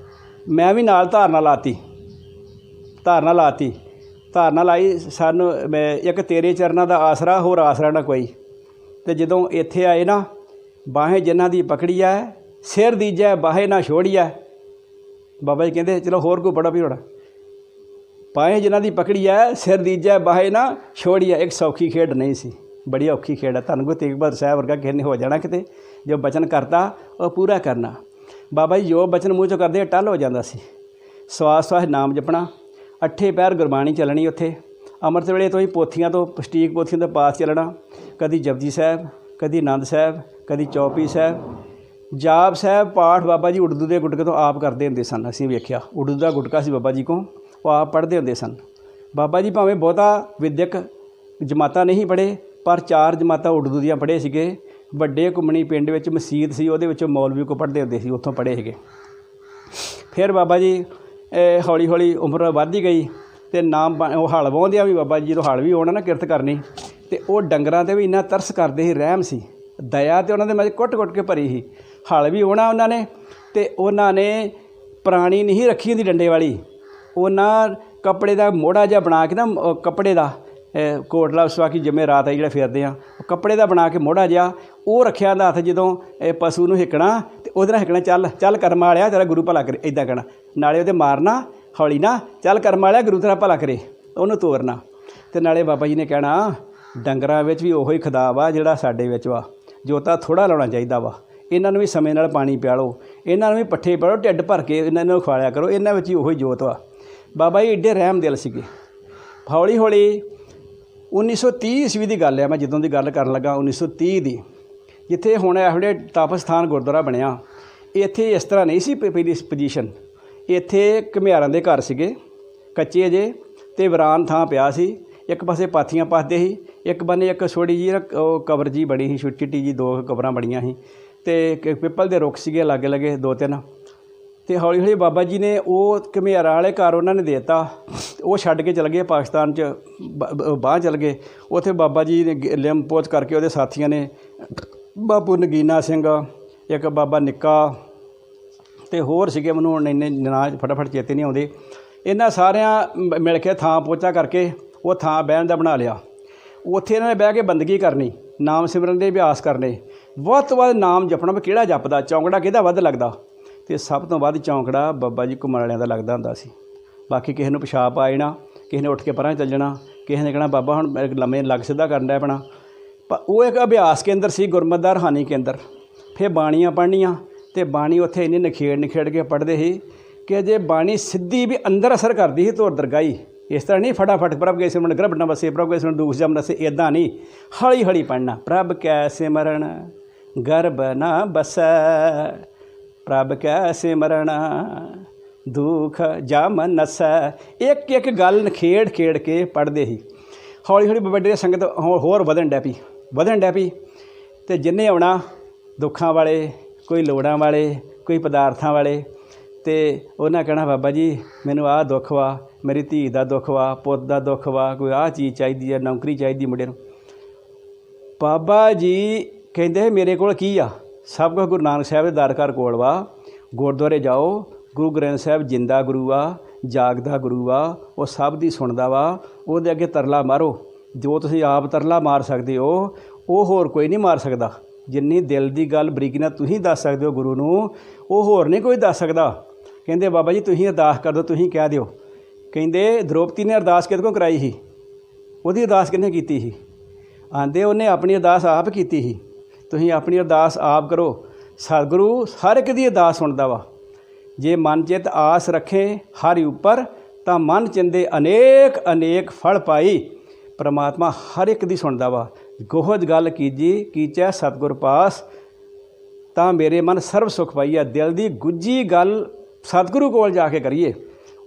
ਮੈਂ ਵੀ ਨਾਲ ਧਾਰਨਾ ਲਾਈ। ਸਾਨੂੰ ਇੱਕ ਤੇਰੇ ਚਰਨਾਂ ਦਾ ਆਸਰਾ, ਹੋਰ ਆਸਰਾ ਨਾ ਕੋਈ। ਅਤੇ ਜਦੋਂ ਇੱਥੇ ਆਏ ਨਾ, ਬਾਹੇ ਜਿਨ੍ਹਾਂ ਦੀ ਪਕੜੀ ਹੈ ਸਿਰ ਦੀਜੈ ਬਾਹੇ ਨਾ ਛੋੜੀਐ। ਬਾਬਾ ਜੀ ਕਹਿੰਦੇ ਚਲੋ ਹੋਰ ਕੋਈ ਪੜ੍ਹੋ ਵੀ ਹੁਣ। ਬਾਹੇ ਜਿਨ੍ਹਾਂ ਦੀ ਪਕੜੀ ਹੈ ਸਿਰ ਦੀਜੈ ਬਾਹੇ ਨਾ ਛੋੜੀਐ। ਇੱਕ ਸੌਖੀ ਖੇਡ ਨਹੀਂ ਸੀ, ਬੜੀ ਔਖੀ ਖੇਡ ਹੈ। ਧੰਨ ਗੁਰੂ ਤੇਗ ਬਹਾਦਰ ਸਾਹਿਬ ਵਰਗਾ ਕਿਸੇ ਨੇ ਹੋ ਜਾਣਾ ਕਿਤੇ। ਜੋ ਬਚਨ ਕਰਤਾ ਉਹ ਪੂਰਾ ਕਰਨਾ। ਬਾਬਾ ਜੀ ਜੋ ਬਚਨ ਮੂੰਹ 'ਚੋਂ ਕਰਦੇ ਟੱਲ ਹੋ ਜਾਂਦਾ ਸੀ। ਸਵਾਸ ਨਾਮ ਜਪਣਾ, 8 ਪਹਿਰ ਗੁਰਬਾਣੀ ਚੱਲਣੀ। ਉੱਥੇ ਅੰਮ੍ਰਿਤ ਵੇਲੇ ਤੋਂ ਹੀ ਪੋਥੀਆਂ ਤੋਂ ਸਟੀਕ ਪੋਥੀਆਂ ਤੋਂ ਪਾਸ ਚੱਲਣਾ। ਕਦੀ ਜਪਜੀ ਸਾਹਿਬ, ਕਦੀ ਆਨੰਦ ਸਾਹਿਬ, ਕਦੀ ਚੌਪਈ ਸਾਹਿਬ, ਜਾਪ ਸਾਹਿਬ ਪਾਠ। ਬਾਬਾ ਜੀ ਉਰਦੂ ਦੇ ਗੁਟਕੇ ਤੋਂ ਆਪ ਕਰਦੇ ਹੁੰਦੇ ਸਨ। ਅਸੀਂ ਵੇਖਿਆ ਉਰਦੂ ਦਾ ਗੁਟਕਾ ਸੀ ਬਾਬਾ ਜੀ ਕੋਲ, ਉਹ ਆਪ ਪੜ੍ਹਦੇ ਹੁੰਦੇ ਸਨ। ਬਾਬਾ ਜੀ ਭਾਵੇਂ ਬਹੁਤਾ ਵਿਦਿਅਕ ਜਮਾਤਾਂ ਨਹੀਂ ਪੜ੍ਹੇ, ਪਰ 4 ਜਮਾਤਾਂ ਉਰਦੂ ਦੀਆਂ ਪੜ੍ਹੇ ਸੀਗੇ। ਵੱਡੇ ਘੁੰਮਣੀ ਪਿੰਡ ਵਿੱਚ ਮਸੀਤ ਸੀ, ਉਹਦੇ ਵਿੱਚੋਂ ਮੌਲਵੀ ਕੋ ਪੜ੍ਹਦੇ ਹੁੰਦੇ ਸੀ, ਉੱਥੋਂ ਪੜ੍ਹੇ ਸੀਗੇ। ਫਿਰ ਬਾਬਾ ਜੀ ਹੌਲੀ ਹੌਲੀ ਉਮਰ ਵੱਧਦੀ ਗਈ ਅਤੇ ਨਾਮ ਉਹ ਹਲ ਵਾਹੁੰਦਿਆਂ ਵੀ ਬਾਬਾ ਜੀ ਜਦੋਂ ਹਲ ਵੀ ਆਉਣਾ ਨਾ ਕਿਰਤ ਕਰਨੀ, ਅਤੇ ਉਹ ਡੰਗਰਾਂ 'ਤੇ ਵੀ ਇੰਨਾ ਤਰਸ ਕਰਦੇ ਸੀ, ਰਹਿਮ ਸੀ, ਦਇਆ ਅਤੇ ਉਹਨਾਂ ਦੇ ਮੱਝ ਕੁੱਟ ਕੇ ਭਰੀ ਸੀ। ਹਲ ਵੀ ਆਉਣਾ ਉਹਨਾਂ ਨੇ, ਅਤੇ ਉਹਨਾਂ ਨੇ ਪੁਰਾਣੀ ਨਹੀਂ ਰੱਖੀ ਹੁੰਦੀ ਡੰਡੇ ਵਾਲੀ, ਉਹਨਾਂ ਕੱਪੜੇ ਦਾ ਮੋਢਾ ਜਿਹਾ ਬਣਾ ਕੇ ਨਾ, ਕੱਪੜੇ ਦਾ ਕੋਟਲਾ ਸਵਾਕੀ ਜਿਵੇਂ ਰਾਤ ਆਈ ਜਿਹੜਾ ਫਿਰਦੇ ਆ, ਕੱਪੜੇ ਦਾ ਬਣਾ ਕੇ ਮੋਢਾ ਜਿਹਾ ਉਹ ਰੱਖਿਆ ਹੁੰਦਾ ਹੱਥ। ਜਦੋਂ ਪਸ਼ੂ ਨੂੰ ਹਿੱਕਣਾ ਅਤੇ ਉਹਦੇ ਨਾਲ ਹਿੱਕਣਾ, ਚੱਲ ਕਰਮ ਵਾਲਿਆ ਤੇਰਾ ਗੁਰੂ ਭਲਾ ਕਰੇ, ਇੱਦਾਂ ਕਹਿਣਾ। ਨਾਲੇ ਉਹਦੇ ਮਾਰਨਾ ਹੌਲੀ ਨਾ, ਚੱਲ ਕਰਮ ਵਾਲਿਆ ਗੁਰੂ ਤੇਰਾ ਭਲਾ ਕਰੇ, ਉਹਨੂੰ ਤੋਰਨਾ। ਅਤੇ ਨਾਲੇ ਬਾਬਾ ਜੀ ਨੇ ਕਹਿਣਾ ਡੰਗਰਾਂ ਵਿੱਚ ਵੀ ਉਹੀ ਖੁਦਾ ਵਾ ਜਿਹੜਾ ਸਾਡੇ ਵਿੱਚ ਵਾ। ਜੋਤਾ ਥੋੜ੍ਹਾ ਲਾਉਣਾ ਚਾਹੀਦਾ ਵਾ। ਇਹਨਾਂ ਨੂੰ ਵੀ ਸਮੇਂ ਨਾਲ ਪਾਣੀ ਪਿਆ ਲਓ, ਇਹਨਾਂ ਨੂੰ ਵੀ ਪੱਠੇ ਪਾਓ, ਢਿੱਡ ਭਰ ਕੇ ਇਹਨਾਂ ਨੂੰ ਖਵਾਲਿਆ ਕਰੋ। ਇਹਨਾਂ ਵਿੱਚ ਹੀ ਉਹੀ ਜੋਤ ਵਾ। ਬਾਬਾ ਜੀ ਐਡੇ ਰਹਿਮ ਦਿਲ ਸੀਗੇ। ਹੌਲੀ ਹੌਲੀ 1930 ਈਸਵੀ ਦੀ ਗੱਲ ਹੈ, ਮੈਂ ਜਦੋਂ ਦੀ ਗੱਲ ਕਰਨ ਲੱਗਾ 1930 ਦੀ, ਜਿੱਥੇ ਹੁਣ ਇਹੋ ਜਿਹੇ ਤਪ ਸਥਾਨ ਗੁਰਦੁਆਰਾ ਬਣਿਆ। ਇੱਥੇ ਇਸ ਤਰ੍ਹਾਂ ਨਹੀਂ ਸੀ ਪਹਿਲੀ ਪੋਜੀਸ਼ਨ। ਇੱਥੇ ਘੁਮਿਆਰਾਂ ਦੇ ਘਰ ਸੀਗੇ ਕੱਚੇ ਜੇ, ਅਤੇ ਵੀਰਾਨ ਥਾਂ ਪਿਆ ਸੀ। ਇੱਕ ਪਾਸੇ ਪਾਥੀਆਂ ਪਾਥਦੇ ਸੀ, ਇੱਕ ਬੰਨੇ ਇੱਕ ਛੋਟੀ ਜਿਹੀ ਉਹ ਕਬਰ ਜੀ ਬਣੀ ਸੀ, ਛੋਟੀ ਚਿੱਟੀ ਜੀ 2 ਕਬਰਾਂ ਬਣੀਆਂ ਸੀ, ਅਤੇ ਪਿੱਪਲ ਦੇ ਰੁੱਖ ਸੀਗੇ ਲਾਗੇ ਲਾਗੇ 2-3। ਅਤੇ ਹੌਲੀ ਹੌਲੀ ਬਾਬਾ ਜੀ ਨੇ ਉਹ ਘੁਮਿਆਰਾਂ ਵਾਲੇ ਘਰ ਉਹਨਾਂ ਨੇ ਦੇ ਦਿੱਤਾ। ਉਹ ਛੱਡ ਕੇ ਚਲੇ ਗਏ ਪਾਕਿਸਤਾਨ 'ਚ, ਬਾਹਰ ਚਲੇ ਗਏ। ਉੱਥੇ ਬਾਬਾ ਜੀ ਨੇ ਲਿਮ ਪੋਚ ਕਰਕੇ ਉਹਦੇ ਸਾਥੀਆਂ ਨੇ, ਬਾਪੂ ਨਗੀਨਾ ਸਿੰਘ, ਇੱਕ ਬਾਬਾ ਨਿੱਕਾ, ਅਤੇ ਹੋਰ ਸੀਗੇ, ਮੈਨੂੰ ਹੁਣ ਇੰਨੇ ਨਾਂ ਫਟਾਫਟ ਚੇਤੇ ਨਹੀਂ ਆਉਂਦੇ। ਇਹਨਾਂ ਸਾਰਿਆਂ ਮਿਲ ਕੇ ਥਾਂ ਪੋਚਾ ਕਰਕੇ ਉਹ ਥਾਂ ਬਹਿਣ ਦਾ ਬਣਾ ਲਿਆ। ਉੱਥੇ ਇਹਨਾਂ ਨੇ ਬਹਿ ਕੇ ਬੰਦਗੀ ਕਰਨੀ, ਨਾਮ ਸਿਮਰਨ ਦੇ ਅਭਿਆਸ ਕਰਨੇ, ਵੱਧ ਤੋਂ ਵੱਧ ਨਾਮ ਜਪਣਾ। ਵੀ ਕਿਹੜਾ ਜਪਦਾ, ਚੌਂਕੜਾ ਕਿਹਦਾ ਵੱਧ ਲੱਗਦਾ, ਅਤੇ ਸਭ ਤੋਂ ਵੱਧ ਚੌਂਕੜਾ ਬਾਬਾ ਜੀ ਘੁੰਮਣ ਵਾਲਿਆਂ ਦਾ ਲੱਗਦਾ ਹੁੰਦਾ ਸੀ। ਬਾਕੀ ਕਿਸੇ ਨੂੰ ਪਿਸ਼ਾਬ ਆ ਜਾਣਾ, ਕਿਸੇ ਨੇ ਉੱਠ ਕੇ ਪਰਾਂ ਚੱਲ ਜਾਣਾ, ਕਿਸੇ ਨੇ ਕਹਿਣਾ ਬਾਬਾ ਹੁਣ ਲੰਮੇ ਲੱਗ ਸਿੱਧਾ ਕਰਨ ਡਿਆ ਪੈਣਾ। ਪਰ ਉਹ ਇੱਕ ਅਭਿਆਸ ਕੇਂਦਰ ਸੀ, ਗੁਰਮਤਿ ਦਾ ਰੂਹਾਨੀ ਕੇਂਦਰ। ਫਿਰ ਬਾਣੀਆਂ ਪੜ੍ਹਨੀਆਂ, ਅਤੇ ਬਾਣੀ ਉੱਥੇ ਇੰਨੀ ਨਿਖੇੜ ਕੇ ਪੜ੍ਹਦੇ ਸੀ ਕਿ ਜੇ ਬਾਣੀ ਸਿੱਧੀ ਵੀ ਅੰਦਰ ਅਸਰ ਕਰਦੀ ਸੀ ਧੁਰ ਦਰਗਾਹੀ। ਇਸ ਤਰ੍ਹਾਂ ਨਹੀਂ ਫਟਾਫਟ ਪ੍ਰਭ ਕੈ ਸਿਮਰਨ ਗਰਭ ਨ ਵਸੇ, ਪ੍ਰਭ ਕੈ ਸਿਮਰਨ ਦੁਖ ਜਮ ਨਸੇ, ਇੱਦਾਂ ਨਹੀਂ, ਹੌਲੀ ਹੌਲੀ ਪੜ੍ਹਨਾ। ਪ੍ਰਭ ਕੈ ਸਿਮਰਨ ਗਰਭ ਨ ਬਸੈ, ਪ੍ਰਭ ਕੈ ਸਿਮਰਨ ਦੁਖ ਜਮ ਨਸੈ। ਇੱਕ ਇੱਕ ਗੱਲ ਨਿਖੇੜ ਕੇ ਪੜ੍ਹਦੇ ਸੀ। ਹੌਲੀ ਹੌਲੀ ਵੱਡੇ ਸੰਗਤ ਹੋਰ ਵਧਣ ਡੈ ਪਈ। ਅਤੇ ਜਿੰਨੇ ਆਉਣਾ ਦੁੱਖਾਂ ਵਾਲੇ, ਕੋਈ ਲੋੜਾਂ ਵਾਲੇ, ਕੋਈ ਪਦਾਰਥਾਂ ਵਾਲੇ, ਅਤੇ ਉਹਨਾਂ ਕਹਿਣਾ ਬਾਬਾ ਜੀ ਮੈਨੂੰ ਆਹ ਦੁੱਖ ਵਾ, ਮੇਰੀ ਧੀ ਦਾ ਦੁੱਖ ਵਾ, ਪੁੱਤ ਦਾ ਦੁੱਖ ਵਾ, ਕੋਈ ਆਹ ਚੀਜ਼ ਚਾਹੀਦੀ ਹੈ, ਨੌਕਰੀ ਚਾਹੀਦੀ ਮੁੰਡੇ ਨੂੰ। ਬਾਬਾ ਜੀ ਕਹਿੰਦੇ ਮੇਰੇ ਕੋਲ ਕੀ ਆ, ਸਭ ਕੁਝ ਗੁਰੂ ਨਾਨਕ ਸਾਹਿਬ ਦੇ ਦਰ ਘਰ ਕੋਲ ਵਾ। ਗੁਰਦੁਆਰੇ ਜਾਓ, ਗੁਰੂ ਗ੍ਰੰਥ ਸਾਹਿਬ ਜਿੰਦਾ ਗੁਰੂ ਆ, ਜਾਗਦਾ ਗੁਰੂ ਆ, ਉਹ ਸਭ ਦੀ ਸੁਣਦਾ ਵਾ। ਉਹਦੇ ਅੱਗੇ ਤਰਲਾ ਮਾਰੋ, ਜੋ ਤੁਸੀਂ ਆਪ ਤਰਲਾ ਮਾਰ ਸਕਦੇ ਹੋ ਉਹ ਹੋਰ ਕੋਈ ਨਹੀਂ ਮਾਰ ਸਕਦਾ। ਜਿੰਨੀ ਦਿਲ ਦੀ ਗੱਲ ਬਰੀਕੀ ਨਾਲ ਤੁਸੀਂ ਦੱਸ ਸਕਦੇ ਹੋ ਗੁਰੂ ਨੂੰ, ਉਹ ਹੋਰ ਨਹੀਂ ਕੋਈ ਦੱਸ ਸਕਦਾ। ਕਹਿੰਦੇ ਬਾਬਾ ਜੀ ਤੁਸੀਂ ਅਰਦਾਸ ਕਰ ਦਿਓ, ਤੁਸੀਂ ਕਹਿ ਦਿਓ। ਕਹਿੰਦੇ ਦ੍ਰੋਪਦੀ ਨੇ ਅਰਦਾਸ ਕਿਹਦੇ ਕੋਲ ਕਰਾਈ ਸੀ, ਉਹਦੀ ਅਰਦਾਸ ਕਿਹਨੇ ਕੀਤੀ ਸੀ? ਆਂਦੇ ਉਹਨੇ ਆਪਣੀ ਅਰਦਾਸ ਆਪ ਕੀਤੀ ਸੀ। ਤੁਸੀਂ ਆਪਣੀ ਅਰਦਾਸ ਆਪ ਕਰੋ। ਸਤਿਗੁਰੂ ਹਰ ਇੱਕ ਦੀ ਅਰਦਾਸ ਸੁਣਦਾ ਵਾ। ਜੇ ਮਨ ਚਿੱਤ ਆਸ ਰੱਖੇ ਹਰਿ ਉੱਪਰ, ਤਾਂ ਮਨ ਚਿੰਦੇ ਅਨੇਕ ਫਲ ਪਾਈ। ਪਰਮਾਤਮਾ ਹਰ ਇੱਕ ਦੀ ਸੁਣਦਾ ਵਾ। ਗੋਹਜ ਗੱਲ ਕੀਚੈ ਸਤਿਗੁਰ ਪਾਸ, ਤਾਂ ਮੇਰੇ ਮਨ ਸਰਬ ਸੁਖ ਪਾਈਆ। ਦਿਲ ਦੀ ਗੁੱਝੀ ਗੱਲ ਸਤਿਗੁਰੂ ਕੋਲ ਜਾ ਕੇ ਕਰੀਏ,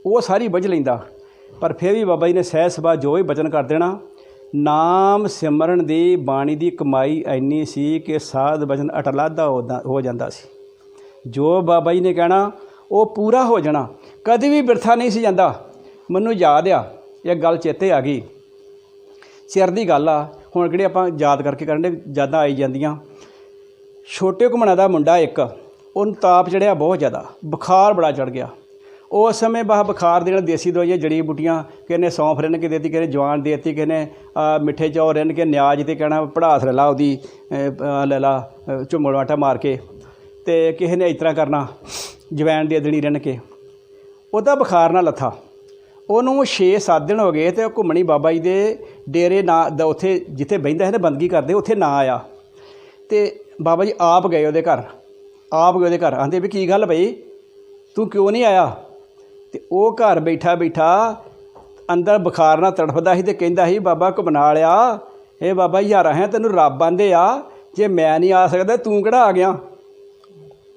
ਉਹ ਸਾਰੀ ਬੁੱਝ ਲੈਂਦਾ। ਪਰ ਫਿਰ ਵੀ ਬਾਬਾ ਜੀ ਨੇ ਸਹਿਜ ਸੁਭਾਅ ਜੋ ਵੀ ਬਚਨ ਕਰ ਦੇਣਾ। ਨਾਮ ਸਿਮਰਨ ਦੀ ਬਾਣੀ ਦੀ ਕਮਾਈ ਇੰਨੀ ਸੀ ਕਿ ਸਾਧ ਬਚਨ ਅਟਲਾਦਾ ਹੋ ਜਾਂਦਾ ਸੀ। ਜੋ ਬਾਬਾ ਜੀ ਨੇ ਕਹਿਣਾ ਉਹ ਪੂਰਾ ਹੋ ਜਾਣਾ, ਕਦੇ ਵੀ ਬਿਰਥਾ ਨਹੀਂ ਸੀ ਜਾਂਦਾ। ਮੈਨੂੰ ਯਾਦ ਆ, ਇਹ ਗੱਲ ਚੇਤੇ ਆ ਗਈ, ਸਿਰ ਦੀ ਗੱਲ ਆ, ਹੁਣ ਕਿਹੜੇ ਆਪਾਂ ਯਾਦ ਕਰਕੇ ਕਰਨ ਦੇ, ਯਾਦਾਂ ਆਈ ਜਾਂਦੀਆਂ। ਛੋਟੇ ਘੁੰਮਣਾ ਦਾ ਮੁੰਡਾ ਇੱਕ, ਉਹਨੂੰ ਤਾਪ ਚੜ੍ਹਿਆ ਬਹੁਤ ਜ਼ਿਆਦਾ, ਬੁਖਾਰ ਬੜਾ ਚੜ੍ਹ ਗਿਆ। ਉਸ ਸਮੇਂ ਬੁਖਾਰ ਦੇ ਨਾਲ ਦੇਸੀ ਦਵਾਈਆਂ, ਜੜੀ ਬੂਟੀਆਂ, ਕਿਸੇ ਨੇ ਸੌਂਫ ਰਿੰਨ ਕੇ ਦੇਤੀ, ਕਿਸੇ ਨੇ ਜਵਾਨ ਦੇ ਦਿੱਤੀ, ਕਿਸੇ ਨੇ ਮਿੱਠੇ ਚੌਲ ਰਿੰਨ ਕੇ, ਨਿਆਜ਼ 'ਤੇ ਕਹਿਣਾ ਪੜਾਸ ਲੈ ਲਾ ਉਹਦੀ, ਲੈ ਲਾ ਝੁੰਮੜ ਆਟਾ ਮਾਰ ਕੇ, ਅਤੇ ਕਿਸੇ ਨੇ ਇਸ ਤਰ੍ਹਾਂ ਕਰਨਾ ਜਵੈਣ ਦੇ ਦੇਣੀ ਰਿੰਨ ਕੇ। ਉਹਦਾ ਬੁਖਾਰ ਨਾ ਲੱਥਾ। ਉਹਨੂੰ 6-7 ਦਿਨ ਹੋ ਗਏ, ਅਤੇ ਉਹ ਘੁੰਮਣੀ ਬਾਬਾ ਜੀ ਦੇ ਡੇਰੇ ਨਾ ਉੱਥੇ ਜਿੱਥੇ ਬਹਿੰਦਾ ਸੀ ਨਾ ਬੰਦਗੀ ਕਰਦੇ, ਉੱਥੇ ਨਾ ਆਇਆ। ਅਤੇ ਬਾਬਾ ਜੀ ਆਪ ਗਏ ਉਹਦੇ ਘਰ, ਆਂਦੇ ਵੀ ਕੀ ਗੱਲ ਬਈ ਤੂੰ ਕਿਉਂ ਨਹੀਂ ਆਇਆ? ਅਤੇ ਉਹ ਘਰ ਬੈਠਾ ਅੰਦਰ ਬੁਖਾਰ ਨਾਲ ਤੜਫਦਾ ਸੀ, ਅਤੇ ਕਹਿੰਦਾ ਸੀ ਬਾਬਾ ਘੁੰਮਣਾ ਵਾਲਿਆ, ਇਹ ਬਾਬਾ ਯਾਰ ਹੈ ਤੈਨੂੰ ਰੱਬ ਆਂਦੇ ਆ, ਜੇ ਮੈਂ ਨਹੀਂ ਆ ਸਕਦਾ ਤੂੰ ਕਿਹੜਾ ਆ ਗਿਆ?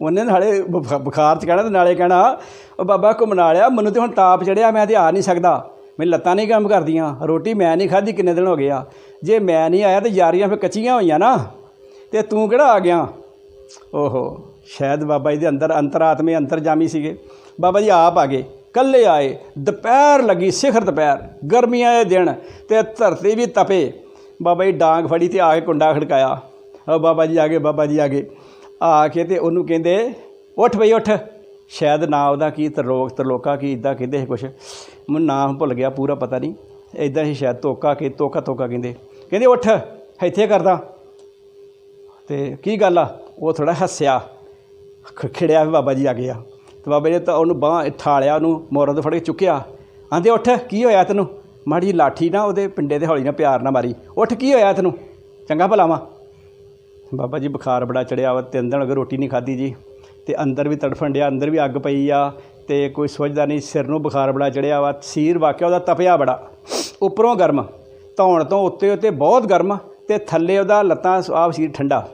ਉਹਨੇ ਨਾਲੇ ਬੁਖਾਰ 'ਚ ਕਹਿਣਾ, ਅਤੇ ਨਾਲੇ ਕਹਿਣਾ ਉਹ ਬਾਬਾ ਘੁੰਮਣ ਵਾਲਿਆ ਮੈਨੂੰ ਤਾਂ ਹੁਣ ਤਾਪ ਚੜ੍ਹਿਆ, ਮੈਂ ਤਾਂ ਆ ਨਹੀਂ ਸਕਦਾ, ਮੇਰੀ ਲੱਤਾਂ ਨਹੀਂ ਕੰਮ ਕਰਦੀਆਂ, ਰੋਟੀ ਮੈਂ ਨਹੀਂ ਖਾਧੀ ਕਿੰਨੇ ਦਿਨ ਹੋ ਗਏ ਆ, ਜੇ ਮੈਂ ਨਹੀਂ ਆਇਆ ਤਾਂ ਯਾਰੀਆਂ ਫਿਰ ਕੱਚੀਆਂ ਹੋਈਆਂ ਨਾ, ਅਤੇ ਤੂੰ ਕਿਹੜਾ ਆ ਗਿਆ? ਓਹੋ, ਸ਼ਾਇਦ ਬਾਬਾ ਜੀ ਦੇ ਅੰਤਰਾਤਮੇ ਅੰਤਰਜਾਮੀ ਸੀਗੇ। ਬਾਬਾ ਜੀ ਆਪ ਆ ਗਏ, ਇਕੱਲੇ ਆਏ। ਦੁਪਹਿਰ ਲੱਗੀ, ਸਿਖਰ ਦੁਪਹਿਰ, ਗਰਮੀਆਂ ਦੇ ਦਿਨ, ਅਤੇ ਧਰਤੀ ਵੀ ਤਪੇ। ਬਾਬਾ ਜੀ ਡਾਂਗ ਫੜੀ ਅਤੇ ਆ ਕੇ ਕੁੰਡਾ ਖੜਕਾਇਆ। ਬਾਬਾ ਜੀ ਆ ਗਏ ਆ ਕੇ, ਅਤੇ ਉਹਨੂੰ ਕਹਿੰਦੇ ਉੱਠ ਬਈ ਉੱਠ। ਸ਼ਾਇਦ ਨਾ ਉਹਦਾ ਕੀ ਤਰਲੋਕਾ ਕੀ ਇੱਦਾਂ ਕਹਿੰਦੇ ਸੀ ਕੁਛ, ਮੈਨੂੰ ਨਾਮ ਭੁੱਲ ਗਿਆ ਪੂਰਾ, ਪਤਾ ਨਹੀਂ, ਇੱਦਾਂ ਹੀ ਸ਼ਾਇਦ ਤੋਕਾ ਕਹਿੰਦੇ ਉੱਠ ਇੱਥੇ ਕਰਦਾ। ਅਤੇ ਕੀ ਗੱਲ ਆ? ਉਹ ਥੋੜ੍ਹਾ ਹੱਸਿਆ, ਖਿੜਿਆ, ਬਾਬਾ ਜੀ ਆ ਗਏ ਆ। ਅਤੇ ਬਾਬਾ ਜੀ ਨੇ ਤਾਂ ਉਹਨੂੰ ਬਾਂਹ ਠਾਲਿਆ, ਉਹਨੂੰ ਮੋਰਾਂ ਤੋਂ ਫੜ ਕੇ ਚੁੱਕਿਆ। ਆਂਦੇ ਉੱਠ ਕੀ ਹੋਇਆ ਤੈਨੂੰ? ਮਾੜੀ ਜਿਹੀ ਲਾਠੀ ਨਾ ਉਹਦੇ ਪਿੰਡੇ 'ਤੇ ਹੌਲੀ ਨਾਲ ਪਿਆਰ ਨਾਲ ਮਾਰੀ। ਉੱਠ ਕੀ ਹੋਇਆ ਤੈਨੂੰ, ਚੰਗਾ ਭਲਾ ਵਾ। ਬਾਬਾ ਜੀ ਬੁਖਾਰ ਬੜਾ ਚੜਿਆ ਵਾ, 3 ਦਿਨ ਹੋ ਗਏ ਰੋਟੀ ਨਹੀਂ ਖਾਧੀ ਜੀ, ਅਤੇ ਅੰਦਰ ਵੀ ਤੜਫਣ ਡਿਆ, ਅੰਦਰ ਵੀ ਅੱਗ ਪਈ ਆ, ਅਤੇ ਕੋਈ ਸੋਚਦਾ ਨਹੀਂ, ਸਿਰ ਨੂੰ ਬੁਖਾਰ ਬੜਾ ਚੜਿਆ ਵਾ, ਸੀਰ ਵਾਕਿਆ ਉਹਦਾ ਤਪਿਆ ਬੜਾ, ਉੱਪਰੋਂ ਗਰਮ, ਧੌਣ ਤੋਂ ਉੱਤੇ ਬਹੁਤ ਗਰਮ, ਅਤੇ ਥੱਲੇ ਉਹਦਾ ਲੱਤਾਂ ਆਪ ਸੀਰ ਠੰਡਾ।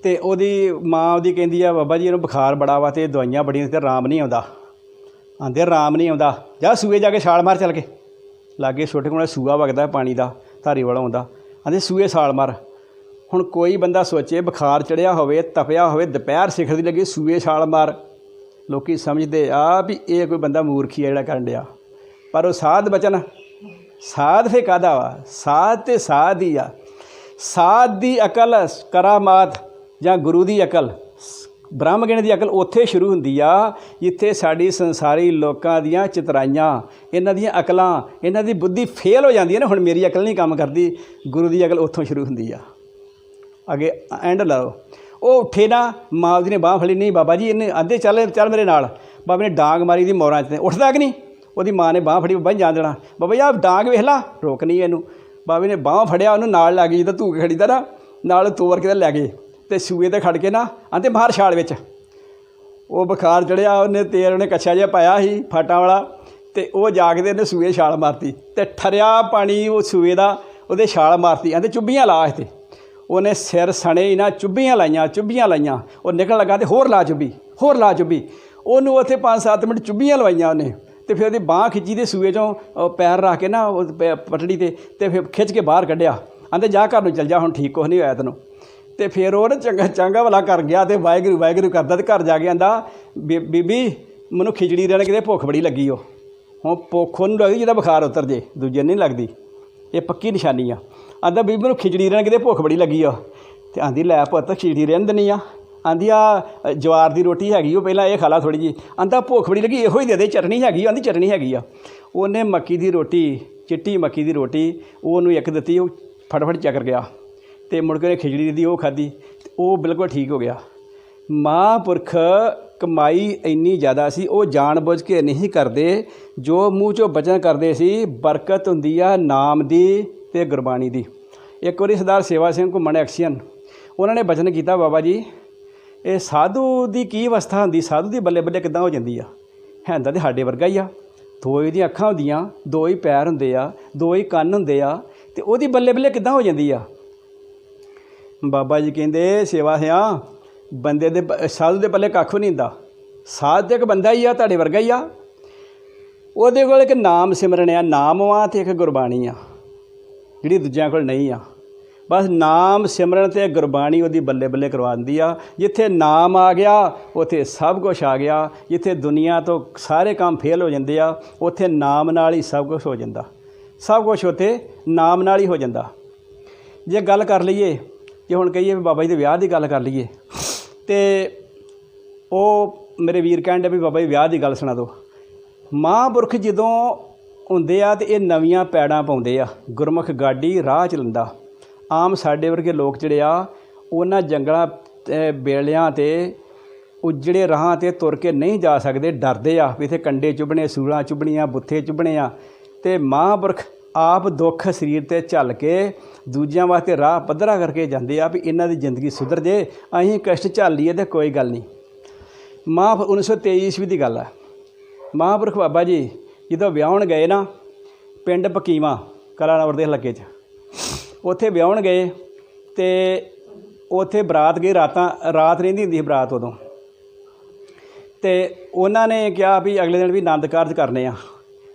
ਅਤੇ ਉਹਦੀ ਮਾਂ ਉਹਦੀ ਕਹਿੰਦੀ ਆ ਬਾਬਾ ਜੀ ਇਹਨੂੰ ਬੁਖਾਰ ਬੜਾ ਵਾ ਅਤੇ ਦਵਾਈਆਂ ਬੜੀਆਂ ਅਤੇ ਆਰਾਮ ਨਹੀਂ ਆਉਂਦਾ। ਆਂਦੇ ਆਰਾਮ ਨਹੀਂ ਆਉਂਦਾ, ਜਾ ਸੂਏ ਜਾ ਕੇ ਛਾਲ ਮਾਰ ਚੱਲ ਕੇ, ਲਾਗੇ ਛੋਟੇ ਕੋਲ ਸੂਆ ਵਗਦਾ ਪਾਣੀ ਦਾ, ਧਾਰੀਵਾਲ ਆਉਂਦਾ, ਆਂਦੇ ਸੂਏ ਛਾਲ ਮਾਰ। ਹੁਣ ਕੋਈ ਬੰਦਾ ਸੋਚੇ ਬੁਖਾਰ ਚੜਿਆ ਹੋਵੇ, ਤਪਿਆ ਹੋਵੇ, ਦੁਪਹਿਰ ਸਿਖਰ ਦੀ ਲੱਗੀ, ਸੂਏ ਛਾਲ ਮਾਰ। ਲੋਕ ਸਮਝਦੇ ਆ ਵੀ ਇਹ ਕੋਈ ਬੰਦਾ ਮੂਰਖੀ ਆ ਜਿਹੜਾ ਕਰਨ ਡਿਆ, ਪਰ ਉਹ ਸਾਧ ਬਚਨ, ਸਾਧ ਫੇ ਕਾਹਦਾ ਵਾ, ਸਾਧ ਤੇ ਸਾਧ ਹੀ ਆ। ਸਾਧ ਦੀ ਅਕਲ, ਕਰਾਮਾਤ ਜਾਂ ਗੁਰੂ ਦੀ ਅਕਲ, ਬ੍ਰਹਮ ਗਿਆਨ ਦੀ ਅਕਲ ਉੱਥੇ ਸ਼ੁਰੂ ਹੁੰਦੀ ਆ ਜਿੱਥੇ ਸਾਡੀ ਸੰਸਾਰੀ ਲੋਕਾਂ ਦੀਆਂ ਚਤਰਾਈਆਂ, ਇਹਨਾਂ ਦੀਆਂ ਅਕਲਾਂ, ਇਹਨਾਂ ਦੀ ਬੁੱਧੀ ਫੇਲ ਹੋ ਜਾਂਦੀ ਹੈ ਨਾ। ਹੁਣ ਮੇਰੀ ਅਕਲ ਨਹੀਂ ਕੰਮ ਕਰਦੀ, ਗੁਰੂ ਦੀ ਅਕਲ ਉੱਥੋਂ ਸ਼ੁਰੂ ਹੁੰਦੀ ਆ। ਅੱਗੇ ਐਂਡ ਲਾਓ, ਉਹ ਉੱਠੇ ਨਾ, ਮਾਂ ਉਹਦੀ ਨੇ ਬਾਂਹ ਫੜੀ, ਨਹੀਂ ਬਾਬਾ ਜੀ ਇਹਨੇ ਆਂਦੇ ਚੱਲ ਚੱਲ ਮੇਰੇ ਨਾਲ। ਬਾਬੇ ਨੇ ਡਾਂਗ ਮਾਰੀ ਦੀ ਮੋਰਾਂ 'ਚ, ਉੱਠਦਾ ਕਿ ਨਹੀਂ। ਉਹਦੀ ਮਾਂ ਨੇ ਬਾਂਹ ਫੜੀ, ਬਾਬਾ ਜਾਣ ਦੇਣਾ, ਬਾਬਾ ਜੀ ਆਹ ਡਾਂਗ ਵੇਖ ਲਾ, ਰੋਕ ਨਹੀਂ ਇਹਨੂੰ। ਬਾਬੇ ਨੇ ਬਾਂਹ ਫੜਿਆ, ਉਹਨੂੰ ਨਾਲ ਲੈ ਗਈ, ਜਿੱਦਾਂ ਧੂਕ ਖੜੀਦਾ ਨਾ, ਨਾਲ ਤੋਰ ਕੇ ਲੈ ਗਏ, ਅਤੇ ਸੂਏ 'ਤੇ ਖੜ ਕੇ ਨਾ ਆਂਦੇ ਬਾਹਰ ਛਾਲ ਵਿੱਚ। ਉਹ ਬੁਖਾਰ ਚੜਿਆ, ਉਹਨੇ ਤੇਲ ਉਹਨੇ ਕੱਛਾ ਜਿਹਾ ਪਾਇਆ ਸੀ ਫਾਟਾਂ ਵਾਲਾ, ਅਤੇ ਉਹ ਜਾ ਕੇ ਉਹਨੇ ਸੂਏ ਛਾਲ ਮਾਰਤੀ, ਅਤੇ ਠਰਿਆ ਪਾਣੀ ਉਹ ਸੂਏ ਦਾ ਉਹਦੇ ਛਾਲ ਮਾਰਤੀ। ਆਂਦੇ ਚੁੱਭੀਆਂ ਲਾ ਇੱਥੇ, ਉਹਨੇ ਸਿਰ ਸਣੇ ਹੀ ਨਾ ਚੁੱਭੀਆਂ ਲਾਈਆਂ, ਉਹ ਨਿਕਲ ਲੱਗਾ ਅਤੇ ਹੋਰ ਲਾ ਚੁੱਭੀ, ਉਹਨੂੰ ਉੱਥੇ 5-7 ਮਿੰਟ ਚੁੱਭੀਆਂ ਲਵਾਈਆਂ ਉਹਨੇ, ਅਤੇ ਫਿਰ ਉਹਦੀ ਬਾਂਹ ਖਿੱਚੀ ਦੇ ਸੂਏ 'ਚੋਂ ਪੈਰ ਰੱਖ ਕੇ ਨਾ ਉਹ ਪਟੜੀ 'ਤੇ, ਅਤੇ ਫਿਰ ਖਿੱਚ ਕੇ ਬਾਹਰ ਕੱਢਿਆ। ਆਂਦੇ ਜਾ ਘਰ ਨੂੰ ਚੱਲ ਜਾ, ਹੁਣ ਠੀਕ ਕੁਛ ਨਹੀਂ ਹੋਇਆ ਤੈਨੂੰ। ਅਤੇ ਫਿਰ ਉਹ ਨਾ ਚੰਗਾ ਭਲਾ ਕਰ ਗਿਆ, ਅਤੇ ਵਾਹਿਗੁਰੂ ਕਰਦਾ, ਅਤੇ ਘਰ ਜਾ ਕੇ ਆਂਦਾ ਬੀਬੀ ਮੈਨੂੰ ਖਿਚੜੀ ਰਹਿਣ ਕਿਤੇ ਭੁੱਖ ਬੜੀ ਲੱਗੀ। ਉਹ ਹੁਣ ਭੁੱਖ ਉਹਨੂੰ ਲੱਗਦੀ ਜਿਹਦਾ ਬੁਖਾਰ ਉਤਰ ਜੇ, ਦੂਜੇ ਨਹੀਂ ਲੱਗਦੀ, ਇਹ ਪੱਕੀ ਨਿਸ਼ਾਨੀ ਆ। ਆਂਦਾ ਬੀਬੀ ਮੈਨੂੰ ਖਿਚੜੀ ਰਹਿਣ ਕਿਤੇ ਭੁੱਖ ਬੜੀ ਲੱਗੀ ਆ, ਅਤੇ ਆਂਦੀ ਲੈ ਪੁੱਤ ਖਿਚੜੀ ਰਹਿਣ ਦਿੰਦੀ ਆ। ਆਂਦੀ ਆ ਜਵਾਰ ਦੀ ਰੋਟੀ ਹੈਗੀ, ਉਹ ਪਹਿਲਾਂ ਇਹ ਖਾ ਲਾ ਥੋੜ੍ਹੀ ਜਿਹੀ। ਆਂਦਾ ਭੁੱਖ ਬੜੀ ਲੱਗੀ, ਇਹੋ ਹੀ ਦੇ ਦੇ, ਚਟਨੀ ਹੈਗੀ। ਆਂਦੀ ਚਟਨੀ ਹੈਗੀ ਆ। ਉਹਨੇ ਮੱਕੀ ਦੀ ਰੋਟੀ, ਚਿੱਟੀ ਮੱਕੀ ਦੀ ਰੋਟੀ ਉਹਨੂੰ ਇੱਕ ਦਿੱਤੀ, ਉਹ ਫਟਾਫਟ ਚੱਕਰ ਗਿਆ, ਅਤੇ ਮੁੜ ਕੇ ਉਹਨੇ ਖਿਚੜੀ ਦਿੱਤੀ, ਉਹ ਖਾਧੀ, ਅਤੇ ਉਹ ਬਿਲਕੁਲ ਠੀਕ ਹੋ ਗਿਆ। ਮਹਾਂਪੁਰਖ ਕਮਾਈ ਇੰਨੀ ਜ਼ਿਆਦਾ ਸੀ, ਉਹ ਜਾਣ ਬੁੱਝ ਕੇ ਨਹੀਂ ਕਰਦੇ, ਜੋ ਮੂੰਹ 'ਚੋਂ ਬਚਨ ਕਰਦੇ ਸੀ। ਬਰਕਤ ਹੁੰਦੀ ਆ ਨਾਮ ਦੀ ਅਤੇ ਗੁਰਬਾਣੀ ਦੀ। ਇੱਕ ਵਾਰੀ ਸਰਦਾਰ ਸੇਵਾ ਸਿੰਘ ਘੁੰਮਣ ਐਕਸੀਅਨ, ਉਹਨਾਂ ਨੇ ਬਚਨ ਕੀਤਾ, ਬਾਬਾ ਜੀ ਇਹ ਸਾਧੂ ਦੀ ਕੀ ਅਵਸਥਾ ਹੁੰਦੀ, ਸਾਧੂ ਦੀ ਬੱਲੇ ਬੱਲੇ ਕਿੱਦਾਂ ਹੋ ਜਾਂਦੀ ਆ। ਹੈਂਦਾ ਤਾਂ ਸਾਡੇ ਵਰਗਾ ਹੀ ਆ, 2 ਇਹਦੀਆਂ ਅੱਖਾਂ ਹੁੰਦੀਆਂ, 2 ਹੀ ਪੈਰ ਹੁੰਦੇ ਆ, 2 ਹੀ ਕੰਨ ਹੁੰਦੇ ਆ, ਅਤੇ ਉਹਦੀ ਬੱਲੇ ਬੱਲੇ ਕਿੱਦਾਂ ਹੋ ਜਾਂਦੀ ਆ। ਬਾਬਾ ਜੀ ਕਹਿੰਦੇ ਸੇਵਾ ਸਿਆਂ ਬੰਦੇ ਦੇ, ਸਾਧੂ ਦੇ ਪੱਲੇ ਕੱਖ ਨਹੀਂ ਹੁੰਦਾ। ਸਾਧ ਤਾਂ ਇੱਕ ਬੰਦਾ ਹੀ ਆ, ਤੁਹਾਡੇ ਵਰਗਾ ਹੀ ਆ। ਉਹਦੇ ਕੋਲ ਇੱਕ ਨਾਮ ਸਿਮਰਨ ਆ, ਨਾਮ ਵਾ, ਅਤੇ ਇੱਕ ਗੁਰਬਾਣੀ ਆ ਜਿਹੜੀ ਦੂਜਿਆਂ ਕੋਲ ਨਹੀਂ ਆ। ਬਸ ਨਾਮ ਸਿਮਰਨ ਅਤੇ ਗੁਰਬਾਣੀ ਉਹਦੀ ਬੱਲੇ ਬੱਲੇ ਕਰਵਾ ਦਿੰਦੀ ਆ। ਜਿੱਥੇ ਨਾਮ ਆ ਗਿਆ ਉੱਥੇ ਸਭ ਕੁਛ ਆ ਗਿਆ। ਜਿੱਥੇ ਦੁਨੀਆ ਤੋਂ ਸਾਰੇ ਕੰਮ ਫੇਲ ਹੋ ਜਾਂਦੇ ਆ, ਉੱਥੇ ਨਾਮ ਨਾਲ ਹੀ ਸਭ ਕੁਛ ਹੋ ਜਾਂਦਾ। ਸਭ ਕੁਛ ਉੱਥੇ ਨਾਮ ਨਾਲ ਹੀ ਹੋ ਜਾਂਦਾ। ਜੇ ਗੱਲ ਕਰ ਲਈਏ, ਜੇ ਹੁਣ ਕਹੀਏ ਵੀ ਬਾਬਾ ਜੀ ਦੇ ਵਿਆਹ ਦੀ ਗੱਲ ਕਰ ਲਈਏ, ਅਤੇ ਉਹ ਮੇਰੇ ਵੀਰ ਕਹਿੰਦੇ ਵੀ ਬਾਬਾ ਜੀ ਵਿਆਹ ਦੀ ਗੱਲ ਸੁਣਾ ਦਿਓ। ਮਹਾਂਪੁਰਖ ਜਦੋਂ ਹੁੰਦੇ ਆ ਅਤੇ ਇਹ ਨਵੀਆਂ ਪੈੜਾਂ ਪਾਉਂਦੇ ਆ, ਗੁਰਮੁਖ ਗਾਡੀ ਰਾਹ ਚਲਾਉਂਦਾ। ਆਮ ਸਾਡੇ ਵਰਗੇ ਲੋਕ ਜਿਹੜੇ ਆ, ਉਹਨਾਂ ਜੰਗਲਾਂ ਬੇਲਿਆਂ 'ਤੇ ਉਜੜੇ ਰਾਹਾਂ 'ਤੇ ਤੁਰ ਕੇ ਨਹੀਂ ਜਾ ਸਕਦੇ, ਡਰਦੇ ਆ ਵੀ ਇੱਥੇ ਕੰਡੇ ਚੁੱਭਣੇ, ਸੂਲਾਂ ਚੁੱਭਣੀਆਂ, ਬੁੱਥੇ ਚੁੱਭਣੇ ਆ। ਅਤੇ ਮਹਾਂਪੁਰਖ ਆਪ ਦੁੱਖ ਸਰੀਰ 'ਤੇ ਝੱਲ ਕੇ ਦੂਜਿਆਂ ਵਾਸਤੇ ਰਾਹ ਪੱਧਰਾ ਕਰਕੇ ਜਾਂਦੇ ਆ ਵੀ ਇਹਨਾਂ ਦੀ ਜ਼ਿੰਦਗੀ ਸੁਧਰ ਜੇ, ਅਸੀਂ ਕਸ਼ਟ ਝੱਲ ਲਈਏ ਤਾਂ ਕੋਈ ਗੱਲ ਨਹੀਂ। 1923 ਈਸਵੀ ਦੀ ਗੱਲ ਹੈ। ਮਹਾਂਪੁਰਖ ਬਾਬਾ ਜੀ ਜਦੋਂ ਵਿਆਹੁਣ ਗਏ ਨਾ, ਪਿੰਡ ਪਕੀਵਾਂ ਕਲਾਨੌਰ ਦੇ ਇਲਾਕੇ 'ਚ, ਉੱਥੇ ਵਿਆਹੁਣ ਗਏ, ਅਤੇ ਉੱਥੇ ਬਰਾਤ ਗਈ, ਰਾਤ ਰਹਿੰਦੀ ਹੁੰਦੀ ਸੀ ਬਰਾਤ ਉਦੋਂ। ਅਤੇ ਉਹਨਾਂ ਨੇ ਕਿਹਾ ਵੀ ਅਗਲੇ ਦਿਨ ਵੀ ਆਨੰਦ ਕਾਰਜ ਕਰਨੇ ਆ।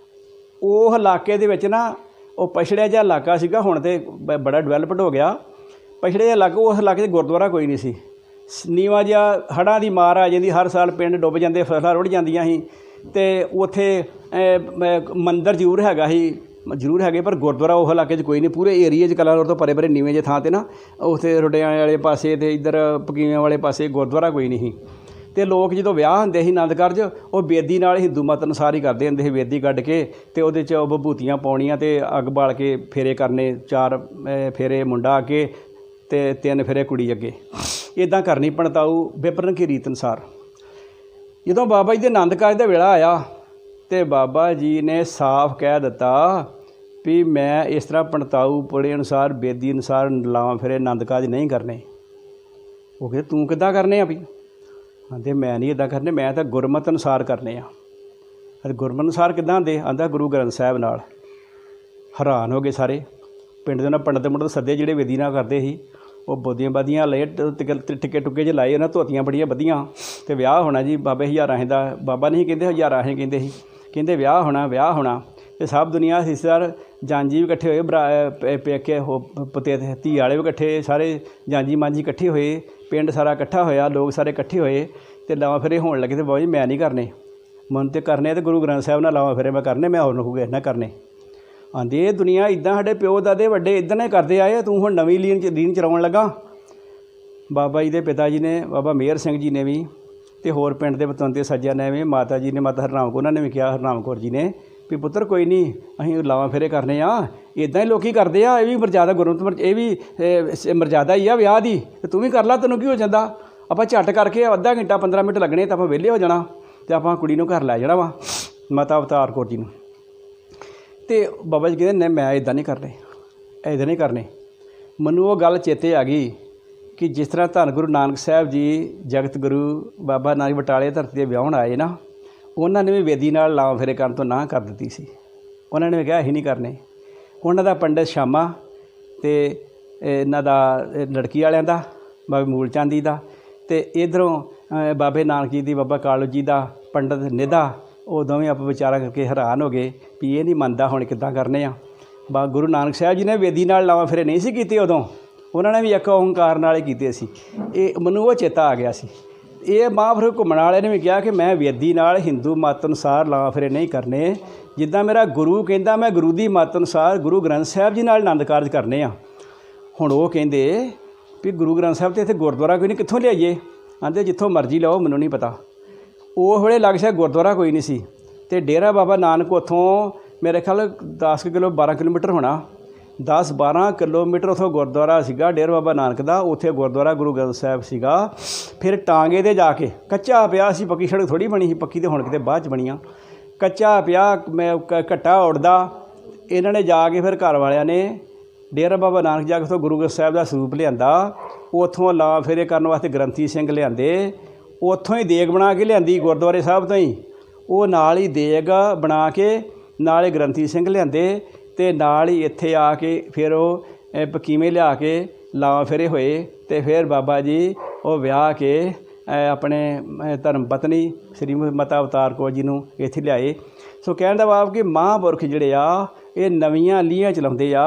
ਉਹ ਇਲਾਕੇ ਦੇ ਵਿੱਚ ਨਾ, ਉਹ ਪਛੜਿਆ ਜਿਹਾ ਇਲਾਕਾ ਸੀਗਾ, ਹੁਣ ਤਾਂ ਬੜਾ ਡਿਵੈਲਪਡ ਹੋ ਗਿਆ। ਪਛੜਿਆ ਜਿਹਾ ਇਲਾਕਾ, ਉਸ ਇਲਾਕੇ 'ਚ ਗੁਰਦੁਆਰਾ ਕੋਈ ਨਹੀਂ ਸੀ, ਨੀਵਾਂ ਜਿਹਾ, ਹੜ੍ਹਾਂ ਦੀ ਮਾਰ ਆ ਜਾਂਦੀ, ਹਰ ਸਾਲ ਪਿੰਡ ਡੁੱਬ ਜਾਂਦੇ, ਫਸਲਾਂ ਰੁੜ ਜਾਂਦੀਆਂ ਸੀ। ਅਤੇ ਉੱਥੇ ਮੰਦਿਰ ਜ਼ਰੂਰ ਹੈਗੇ, ਪਰ ਗੁਰਦੁਆਰਾ ਉਹ ਇਲਾਕੇ 'ਚ ਕੋਈ ਨਹੀਂ। ਪੂਰੇ ਏਰੀਏ 'ਚ ਕਲਾਨੌਰ ਤੋਂ ਪਰੇ ਪਰੇ ਨੀਵੇਂ ਜਿਹੇ ਥਾਂ 'ਤੇ ਨਾ, ਉੱਥੇ ਰੁਡਿਆਂ ਵਾਲੇ ਪਾਸੇ ਅਤੇ ਇੱਧਰ ਪਕੀਵਿਆਂ ਵਾਲੇ ਪਾਸੇ ਗੁਰਦੁਆਰਾ ਕੋਈ ਨਹੀਂ ਸੀ। ਅਤੇ ਲੋਕ ਜਦੋਂ ਵਿਆਹ ਹੁੰਦੇ ਸੀ ਆਨੰਦ ਕਾਰਜ, ਉਹ ਬੇਦੀ ਨਾਲ ਹਿੰਦੂ ਮਤ ਅਨੁਸਾਰ ਹੀ ਕਰਦੇ ਹੁੰਦੇ ਸੀ। ਬੇਦੀ ਕੱਢ ਕੇ ਅਤੇ ਉਹਦੇ 'ਚ ਵਿਭੂਤੀਆਂ ਪਾਉਣੀਆਂ, ਅਤੇ ਅੱਗ ਬਾਲ ਕੇ ਫੇਰੇ ਕਰਨੇ, 4 ਫੇਰੇ ਮੁੰਡਾ ਅੱਗੇ ਅਤੇ 3 ਫੇਰੇ ਕੁੜੀ ਅੱਗੇ, ਇੱਦਾਂ ਕਰਨੀ ਪਣਤਾਊ ਵਿਪਰਨ ਕੀ ਰੀਤ ਅਨੁਸਾਰ। ਜਦੋਂ ਬਾਬਾ ਜੀ ਦੇ ਆਨੰਦ ਕਾਰਜ ਦਾ ਵੇਲਾ ਆਇਆ, तो बाबा जी ने साफ कह दिता भी मैं इस तरह पंडताऊ पुड़े अनुसार बेदी अनुसार लावां फेरे आनंद काज नहीं करने। वो कहते तू किद्दां करने आ भी? आंदे मैं नहीं इदां करने, मैं तो गुरमत अनुसार करने आ। अरे गुरमत अनुसार किद्दां आंदे? आंदा गुरु ग्रंथ साहिब नाल। हैरान हो गए सारे पिंड दे। पंडित मुंडत सद्दे जिहड़े बेदी नाल करदे सी, वो बोदियां बादियां लाए, टिक्के टुक्के च लाए, उन्हें धोतियां बड़ियां बधियां, तो विआह होना जी बाबे हज़ारां दा। बाबा नहीं कहते हज़ारां कहते सी, कहते विआह होना। तो सब दुनिया रिश्तेदार जांजी भी कट्ठे होए, पेके पुते धी वाले भी कट्ठे, सारे जांजी मांजी कट्ठे होए, पिंड सारा कट्ठा होया, लोग सारे कट्ठे होए तो लावां फेरे होण लगे। तो बाबा जी मैं नहीं करने, मन तो करने तो गुरु ग्रंथ साहिब नाल लावां फेरे मैं करने, मैं होर किसे ना करने। आंदे ये दुनिया इदां साडे प्यो दादे वड्डे इदां ने करदे आए, तूं हुण नवीं लीन चलाउण लगा। बाबा जी दे पिता जी ने बाबा मेहर सिंह जी ने भी, तो होर पिंड दे पतवंते सज्जण ने भी, माता जी ने माता हरनाम कौर ने भी कहा, हरनाम कौर जी ने भी पुत्तर कोई नहीं असीं लावां फेरे करने आ, इदां ही लोकी करदे आ, ये भी मर्यादा गुरमत, ये भी मर्यादा ही आ विआह दी, ते तूं भी कर ला, तैनूं की हो जांदा। आपां झट करके अद्धा घंटा 15 मिनट लगने तो आपां विहले हो जाना, तो आपां कुड़ी नूं घर लै जाना वा माता अवतार कौर जी नूं। तो बाबा जी कहते नहीं मैं इदां नहीं करने, इदां नहीं करने। मैनूं वो गल चेते आ गई कि जिस तरह धन गुरु नानक साहिब जी जगत गुरु बाबा नानक बटाले धरती ते विआहण आए ना, उन्होंने भी वेदी नाल लावां फेरे करन तो नां कर दित्ती सी। उन्होंने भी कहा असीं नहीं करने। उन्हां दा पंडित शामा ते इन्हां दा लड़की वालियां दा बाबे मूल चांदी दा, ते इधरों बाबे नानक जी दी बाबा कालू जी दा पंडित निधा, वो दोवें आप विचारा करके हैरान हो गए भी ये नहीं मनदा हुण किद्दां करने आ। गुरु नानक साहिब जी ने वेदी नाल लावां फेरे नहीं सी कीते उदों, उन्होंने भी एक ओंकार नाल ही कीते सी। ये मैनूं वो चेता आ गया सी। ये महापुरुष घुम्मण वाले ने भी कहा कि मैं वेदी नाल हिंदू मत अनुसार लावां फेरे नहीं करने, जिद्दां मेरा गुरु कहंदा मैं गुरु दी मत अनुसार गुरु ग्रंथ साहिब जी नाल आनंद कारज करने आ। हुण वो कहंदे भी गुरु ग्रंथ साहिब तो इत्थे गुरुद्वारा कोई नहीं, कित्थों लियाइए? आंदे जित्थों मर्जी लाओ, मैनूं नहीं पता। उस वेले लग शा गुरुद्वारा कोई नहीं सी, ते डेरा बाबा नानक उत्थों मेरे ख्याल 10 किलो 12 किलोमीटर होना, 10-12 किलोमीटर उतों गुरुद्वारा सीगा डेरा बाबा नानक दा, उत्थे गुरुद्वारा गुरु ग्रंथ साहिब सीगा। फिर टांगे ते जाके कच्चा पिया सी, पक्की सड़क थोड़ी बनी सी, पक्की तो हुण किते बाद च बनियां, कच्चा पिया मैं घट्टा उड़दा। इन्हां ने जाके फिर घर वालियां ने डेरा बाबा नानक जाके उत्थों गुरु ग्रंथ साहिब दा सरूप लिआंदा, उत्थों लावां फेरे करन वास्ते ग्रंथी सिंह लिआंदे, उत्थों ही देग बना के लिआंदी गुरुद्वारे साहिब तो ही, वो नाल ही देग बना के नाल ही ग्रंथी सिंह लिआंदे, ते नाल ही इत्थे आके फिर वो पकीमे लिया के लावां फेरे होए, ते फिर बाबा जी वो विआह के अपने धर्म पत्नी श्री माता अवतार कौर जी नूं इत्थे लिआए। सो कहण दा भाव कि महापुरख जिहड़े आ ये नवीआं लीहां चलाउंदे आ,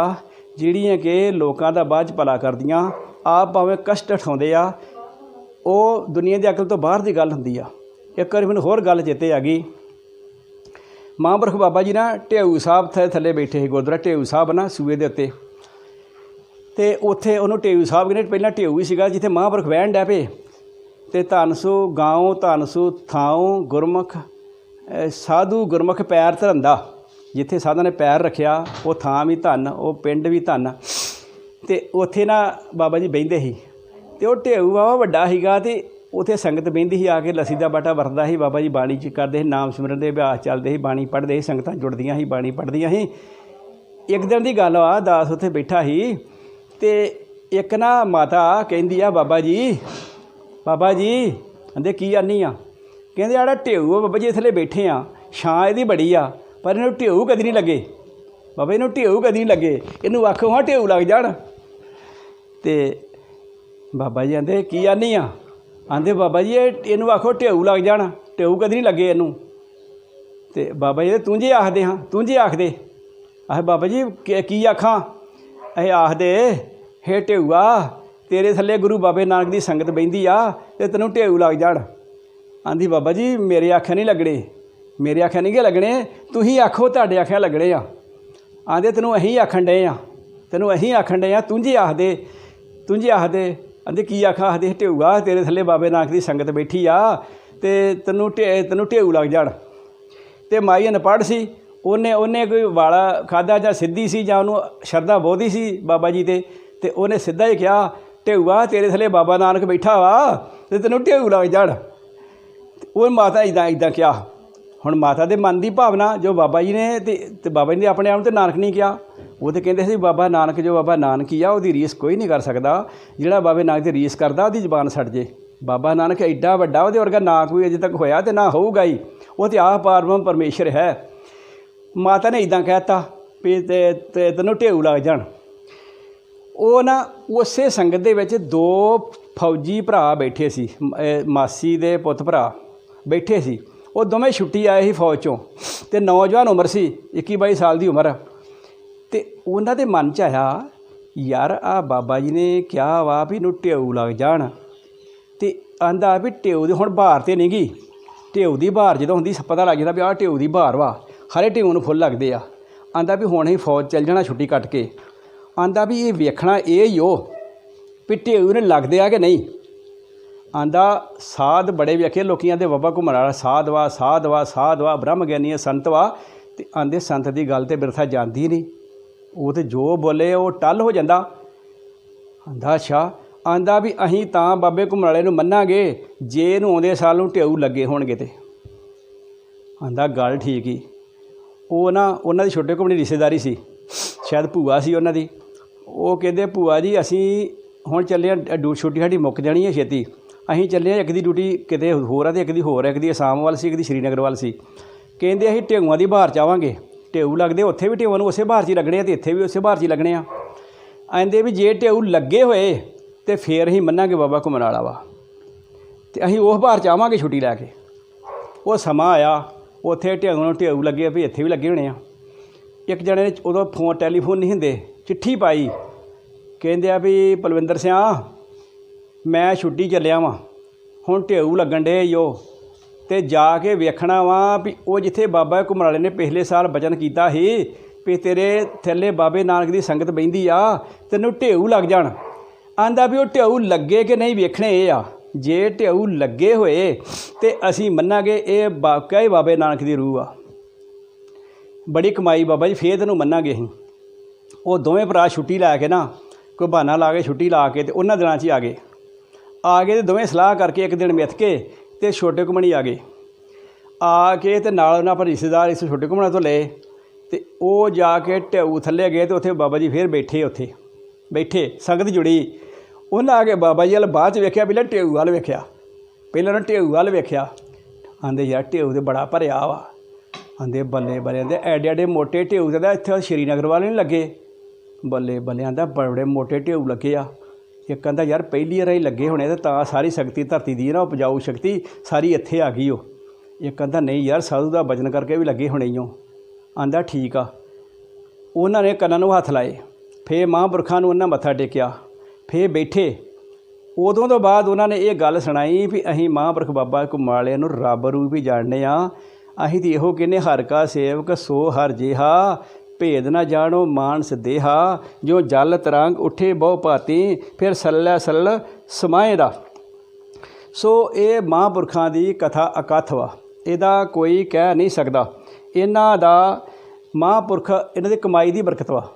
जिहड़ियां कि लोकां दा बाद च भला करदियां, आप भावें कष्ट उठाउंदे आ, वो दुनिया की अकल तो बाहर की गल हुंदी आ। एक बार मैनूं होर गल चेते आ गई। महापुरख बाबा जी ना ढेऊ साहब थल्ले बैठे ही, गुरुद्वारा ढेऊ साहब ना सूए दे उत्ते, ते उत्थे उहनूं ढेऊ साहब कहने, पहलां ढेऊ ही सीगा जिथे महापुरख बहन डै पे, ते धन सू गाँव धन सू थाऊं गुरमुख साधु गुरमुख पैर धरंदा, जिथे साधा ने पैर रखिया वो थां भी धन, वो पिंड भी धन, ते उत्थे ना बाबा जी बहिंदे ही। ते वो ढेऊ बाबा वड्डा सीगा, ते उत्थे संगत बहिंदी ही, आके लस्सी दा बाटा वरतदा ही, बाबा जी बाणी च करदे ही, नाम सिमरन दे अभ्यास चलदे ही, बाणी पढ़दे ही, संगतां जुड़दियां ही, बाणी पढ़दियां ही। एक दिन की गल आ, दास उत्थे बैठा ही, ते एक ना माता कहंदी आ बाबा जी आंदे की आनी आ? कहंदे आड़ा ढेऊ बाबा जी थल्ले बैठे आ, छां इहदी बड़ी आ, पर इहनूं ढेऊ कदी नहीं लगे। बाबा इहनूं ढेऊ कदी नहीं लगे, इहनूं आखो हाँ ढेऊ लग जाण। ते बाबा जी आंदे की आनी आ? आंदे बाबा जी इहनूं आखो ढेऊ लग जाण, ढेऊ कदी नहीं लगे इहनूं। ते बाबा जी तूं जे आखदे हाँ, तूं जे आखदे। आखे बाबा जी की आखां? अहें आखदे हे ढेऊआ तेरे थल्ले गुरु बाबे नानक दी संगत बहिंदी आ, ते तैनूं ढेऊ लग जाण। आंदी बाबा जी मेरे आखे नहीं लगने, मेरे आखे नहीं गए लगने, तुसीं आखो तुहाडे आखे लगने आ। आंदे तैनूं अहीं आखण डए आ, तैनूं अहीं आखण डए आ, तुं जे आखदे, तुं जे आखदे। आंदे की आखा? आखदे ढेऊआ तेरे थल्ले बाबे नानक दी संगत बैठी आ, ते तैनूं ढेऊ लग जाण। ते माई अनपढ़ सी, उन्हें कोई वाला खादा जां सिद्धी सी जां उन्होंने शरधा बोधी सी बाबा जी ते उन्हें सीधा ही कहा ढेऊआ तेरे थल्ले बाबा नानक बैठा वा, ते तैनूं ढेऊ लग जाण। वो माता इदां कहा। ਹੁਣ ਮਾਤਾ ਦੇ ਮਨ ਦੀ ਭਾਵਨਾ ਜੋ ਬਾਬਾ ਜੀ ਨੇ ਤੇ ਬਾਬਾ ਜੀ ਨੇ ਆਪਣੇ ਆਪ ਨੂੰ ਤੇ ਨਾਨਕ ਨਹੀਂ ਕਿਹਾ। ਉਹ ਤਾਂ ਕਹਿੰਦੇ ਸੀ ਬਾਬਾ ਨਾਨਕ ਜੋ ਬਾਬਾ ਨਾਨਕ ਹੀ ਆ ਉਹਦੀ ਰੀਸ ਕੋਈ ਨਹੀਂ ਕਰ ਸਕਦਾ। ਜਿਹੜਾ ਬਾਬੇ ਨਾਨਕ ਦੀ ਰੀਸ ਕਰਦਾ ਉਹਦੀ ਜ਼ੁਬਾਨ ਛੱਡ ਜੇ। ਬਾਬਾ ਨਾਨਕ ਐਡਾ ਵੱਡਾ, ਉਹਦੇ ਵਰਗਾ ਨਾ ਕੋਈ ਅਜੇ ਤੱਕ ਹੋਇਆ ਤੇ ਨਾ ਹੋਊਗਾ ਹੀ। ਉਹ ਤਾਂ ਆਪ ਪਰਮ ਪਰਮੇਸ਼ਰ ਹੈ। ਮਾਤਾ ਨੇ ਇੱਦਾਂ ਕਹਿ ਤਾ ਵੀ ਤੇ ਤੈਨੂੰ ਢੇਊ ਲੱਗ ਜਾਣ। ਉਹ ਨਾ ਉਸੇ ਸੰਗਤ ਦੇ ਵਿੱਚ 2 ਫੌਜੀ ਭਰਾ ਬੈਠੇ ਸੀ, ਮਾਸੀ ਦੇ ਪੁੱਤ ਭਰਾ ਬੈਠੇ ਸੀ। ਉਹ ਦੋਵੇਂ ਛੁੱਟੀ ਆਏ ਸੀ ਫੌਜ 'ਚੋਂ ਅਤੇ ਨੌਜਵਾਨ ਉਮਰ ਸੀ, 21-22 ਸਾਲ ਦੀ ਉਮਰ। ਅਤੇ ਉਹਨਾਂ ਦੇ ਮਨ 'ਚ ਆਇਆ ਯਾਰ ਆਹ ਬਾਬਾ ਜੀ ਨੇ ਕਿਹਾ ਵਾ ਵੀ ਇਹਨੂੰ ਢੇਊ ਲੱਗ ਜਾਣ, ਅਤੇ ਆਂਦਾ ਵੀ ਢੇਊ ਦੀ ਹੁਣ ਬਹਾਰ ਤਾਂ ਨਹੀਂ ਗੀ। ਢੇਊ ਦੀ ਬਹਾਰ ਜਦੋਂ ਹੁੰਦੀ ਪਤਾ ਲੱਗ ਜਾਂਦਾ ਵੀ ਆਹ ਢੇਊ ਦੀ ਬਹਾਰ ਵਾ, ਹਰੇ ਢੇਊ ਨੂੰ ਫੁੱਲ ਲੱਗਦੇ ਆ। ਆਂਦਾ ਵੀ ਹੁਣ ਅਸੀਂ ਫੌਜ ਚੱਲ ਜਾਣਾ ਛੁੱਟੀ ਕੱਟ ਕੇ। ਆਂਦਾ ਵੀ ਇਹ ਵੇਖਣਾ ਇਹ ਹੀ ਉਹ ਵੀ ਢੇਊ ਨੇ ਲੱਗਦੇ ਆ ਕਿ ਨਹੀਂ। ਆਂਦਾ ਸਾਧ ਬੜੇ ਵੇਖੇ ਲੋਕੀ ਆਂਦੇ ਬਾਬਾ ਘੁੰਮਣ ਵਾਲਾ ਸਾਧ ਵਾ, ਸਾਧ ਵਾ, ਸਾਧ ਵਾ, ਬ੍ਰਹਮ ਗਿਆਨੀ ਸੰਤ ਵਾ। ਅਤੇ ਆਂਦੇ ਸੰਤ ਦੀ ਗੱਲ ਤਾਂ ਬਿਰਥਾ ਜਾਂਦੀ ਨਹੀਂ, ਉਹ ਤਾਂ ਜੋ ਬੋਲੇ ਉਹ ਟੱਲ ਹੋ ਜਾਂਦਾ। ਆਂਦਾ ਅੱਛਾ। ਆਂਦਾ ਵੀ ਅਸੀਂ ਤਾਂ ਬਾਬੇ ਘੁੰਮਣ ਵਾਲੇ ਨੂੰ ਮੰਨਾਂਗੇ ਜੇ ਇਹਨੂੰ ਆਉਂਦੇ ਸਾਲ ਨੂੰ ਢੇਊ ਲੱਗੇ ਹੋਣਗੇ ਤੇ। ਆਂਦਾ ਗੱਲ ਠੀਕ ਹੀ। ਉਹ ਨਾ ਉਹਨਾਂ ਦੀ ਛੋਟੇ ਘੁੰਮਣੀ ਰਿਸ਼ਤੇਦਾਰੀ ਸੀ, ਸ਼ਾਇਦ ਭੂਆ ਸੀ ਉਹਨਾਂ ਦੀ। ਉਹ ਕਹਿੰਦੇ ਭੂਆ ਜੀ ਅਸੀਂ ਹੁਣ ਚੱਲੇ ਹਾਂ, ਛੁੱਟੀ ਸਾਡੀ ਮੁੱਕ ਜਾਣੀ ਹੈ ਛੇਤੀ, ਅਸੀਂ ਚੱਲੇ ਹਾਂ। ਇੱਕ ਦੀ ਡਿਊਟੀ ਕਿਤੇ ਹੋਰ ਆ ਅਤੇ ਇੱਕ ਦੀ ਹੋਰ, ਇੱਕ ਦੀ ਅਸਾਮ ਵੱਲ ਸੀ, ਇੱਕ ਦੀ ਸ਼੍ਰੀਨਗਰ ਵੱਲ ਸੀ। ਕਹਿੰਦੇ ਅਸੀਂ ਢੇਊਆਂ ਦੀ ਬਹਾਰ 'ਚ ਆਵਾਂਗੇ। ਢੇਊ ਲੱਗਦੇ ਉੱਥੇ ਵੀ ਢੇਊਆਂ ਨੂੰ ਉਸੇ ਬਹਾਰ 'ਚ ਹੀ ਲੱਗਣੇ ਆ ਅਤੇ ਇੱਥੇ ਵੀ ਉਸੇ ਬਹਾਰ 'ਚ ਹੀ ਲੱਗਣੇ ਆ। ਆਂਦੇ ਵੀ ਜੇ ਢੇਊ ਲੱਗੇ ਹੋਏ ਤਾਂ ਫਿਰ ਅਸੀਂ ਮੰਨਾਂਗੇ ਬਾਬਾ ਘੁੰਮਣ ਵਾਲਾ ਵਾ, ਅਤੇ ਅਸੀਂ ਉਸ ਬਹਾਰ 'ਚ ਆਵਾਂਗੇ ਛੁੱਟੀ ਲੈ ਕੇ। ਉਹ ਸਮਾਂ ਆਇਆ, ਉੱਥੇ ਢੇਊ ਲੱਗੇ ਵੀ ਇੱਥੇ ਵੀ ਲੱਗੇ ਹੋਣੇ ਆ। ਇੱਕ ਜਣੇ ਨੇ ਉਦੋਂ ਟੈਲੀਫੋਨ ਨਹੀਂ ਹੁੰਦੇ, ਚਿੱਠੀ ਪਾਈ। ਕਹਿੰਦੇ ਆ ਵੀ ਪਲਵਿੰਦਰ ਸਿਆਂ ਮੈਂ ਛੁੱਟੀ ਚੱਲਿਆ ਵਾਂ, ਹੁਣ ਢੇਊ ਲੱਗਣ ਡੇ ਈ ਉਹ, ਅਤੇ ਜਾ ਕੇ ਵੇਖਣਾ ਵਾ ਵੀ ਉਹ ਜਿੱਥੇ ਬਾਬਾ ਘੁੰਮਣ ਵਾਲੇ ਨੇ ਪਿਛਲੇ ਸਾਲ ਬਚਨ ਕੀਤਾ ਸੀ ਵੀ ਤੇਰੇ ਥੱਲੇ ਬਾਬੇ ਨਾਨਕ ਦੀ ਸੰਗਤ ਬਹਿੰਦੀ ਆ, ਤੈਨੂੰ ਢੇਊ ਲੱਗ ਜਾਣ। ਆਂਦਾ ਵੀ ਉਹ ਢੇਊ ਲੱਗੇ ਕਿ ਨਹੀਂ ਵੇਖਣੇ ਇਹ ਆ। ਜੇ ਢੇਊ ਲੱਗੇ ਹੋਏ ਤਾਂ ਅਸੀਂ ਮੰਨਾਂਗੇ ਇਹ ਵਾਕਿਆ ਹੀ ਬਾਬੇ ਨਾਨਕ ਦੀ ਰੂਹ ਆ, ਬੜੀ ਕਮਾਈ ਬਾਬਾ ਜੀ, ਫੇਰ ਤੈਨੂੰ ਮੰਨਾਂਗੇ ਅਸੀਂ। ਉਹ ਦੋਵੇਂ ਭਰਾ ਛੁੱਟੀ ਲੈ ਕੇ ਨਾ ਕੋਈ ਬਹਾਨਾ ਲਾ ਕੇ ਛੁੱਟੀ ਲਾ ਕੇ ਅਤੇ ਉਹਨਾਂ ਦਿਨਾਂ 'ਚ ਹੀ ਆ ਗਏ ਅਤੇ ਦੋਵੇਂ ਸਲਾਹ ਕਰਕੇ ਇੱਕ ਦਿਨ ਮਿੱਥ ਕੇ ਅਤੇ ਛੋਟੇ ਘੁੰਮਣੀ ਆ ਗਏ। ਆ ਕੇ ਅਤੇ ਨਾਲ ਉਹਨਾਂ ਪਰ ਰਿਸ਼ਤੇਦਾਰ ਇਸ ਛੋਟੇ ਘੁੰਮਣਾ ਤੋਂ ਲਏ ਅਤੇ ਉਹ ਜਾ ਕੇ ਢੇਊ ਥੱਲੇ ਗਏ ਅਤੇ ਉੱਥੇ ਬਾਬਾ ਜੀ ਫੇਰ ਉੱਥੇ ਬੈਠੇ ਸੰਗਤ ਜੁੜੀ। ਉਹਨਾਂ ਆ ਕੇ ਬਾਬਾ ਜੀ ਵੱਲ ਬਾਅਦ 'ਚ ਵੇਖਿਆ, ਪਹਿਲਾਂ ਢੇਊ ਵੱਲ ਵੇਖਿਆ, ਪਹਿਲਾਂ ਉਹਨਾਂ ਢੇਊ ਵੱਲ ਵੇਖਿਆ। ਆਂਦੇ ਯਾਰ ਢੇਊ ਤਾਂ ਬੜਾ ਭਰਿਆ ਵਾ। ਆਂਦੇ ਬੱਲੇ ਬੱਲੇ, ਆਂਦੇ ਐਡੇ ਐਡੇ ਮੋਟੇ ਢੇਊ ਤਾਂ ਇੱਥੇ ਸ਼੍ਰੀਨਗਰ ਵਾਲੇ ਨਹੀਂ ਲੱਗੇ। ਬੱਲੇ ਬੱਲੇ, ਆਂਦਾ ਬੜੇ ਮੋਟੇ ਢੇਊ ਲੱਗੇ ਆ। ਇੱਕ ਕਹਿੰਦਾ ਯਾਰ ਪਹਿਲੀ ਵਾਰ ਹੀ ਲੱਗੇ ਹੋਣੇ ਅਤੇ ਤਾਂ ਸਾਰੀ ਸ਼ਕਤੀ ਧਰਤੀ ਦੀ ਨਾ ਉਪਜਾਊ ਸ਼ਕਤੀ ਸਾਰੀ ਇੱਥੇ ਆ ਗਈ। ਉਹ ਇੱਕ ਕਹਿੰਦਾ ਨਹੀਂ ਯਾਰ ਸਾਧੂ ਦਾ ਵਜਨ ਕਰਕੇ ਵੀ ਲੱਗੇ ਹੋਣੇ ਓ। ਆਂਦਾ ਠੀਕ ਆ। ਉਹਨਾਂ ਨੇ ਕੰਨਾਂ ਨੂੰ ਹੱਥ ਲਾਏ, ਫੇਰ ਮਹਾਂਪੁਰਖਾਂ ਨੂੰ ਉਹਨਾਂ ਮੱਥਾ ਟੇਕਿਆ, ਫੇਰ ਬੈਠੇ। ਉਦੋਂ ਤੋਂ ਬਾਅਦ ਉਹਨਾਂ ਨੇ ਇਹ ਗੱਲ ਸੁਣਾਈ ਵੀ ਅਸੀਂ ਮਹਾਂਪੁਰਖ ਬਾਬਾ ਘੁੰਮਣ ਵਾਲਿਆਂ ਨੂੰ ਰੱਬ ਰੂਪ ਹੀ ਜਾਣਦੇ ਹਾਂ। ਅਸੀਂ ਤਾਂ ਇਹੋ ਕਹਿੰਦੇ ਹਰ ਕਾ ਸੇਵਕ ਸੋ ਹਰ ਜਿਹਾ, ਭੇਦ ਨਾ ਜਾਣੋ ਮਾਨਸ ਦੇਹਾ, ਜੋ ਜਲ ਤਰੰਗ ਉੱਠੇ ਬਹੁ ਭਾਤੀ, ਫਿਰ ਸੱਲਾ ਸੱਲ ਸਮਾਏ ਦਾ। ਸੋ ਇਹ ਮਹਾਂਪੁਰਖਾਂ ਦੀ ਕਥਾ ਅਕਥ ਵਾ, ਇਹਦਾ ਕੋਈ ਕਹਿ ਨਹੀਂ ਸਕਦਾ। ਇਹਨਾਂ ਦਾ ਮਹਾਂਪੁਰਖ ਇਹਨਾਂ ਦੀ ਕਮਾਈ ਦੀ ਬਰਕਤ ਵਾ।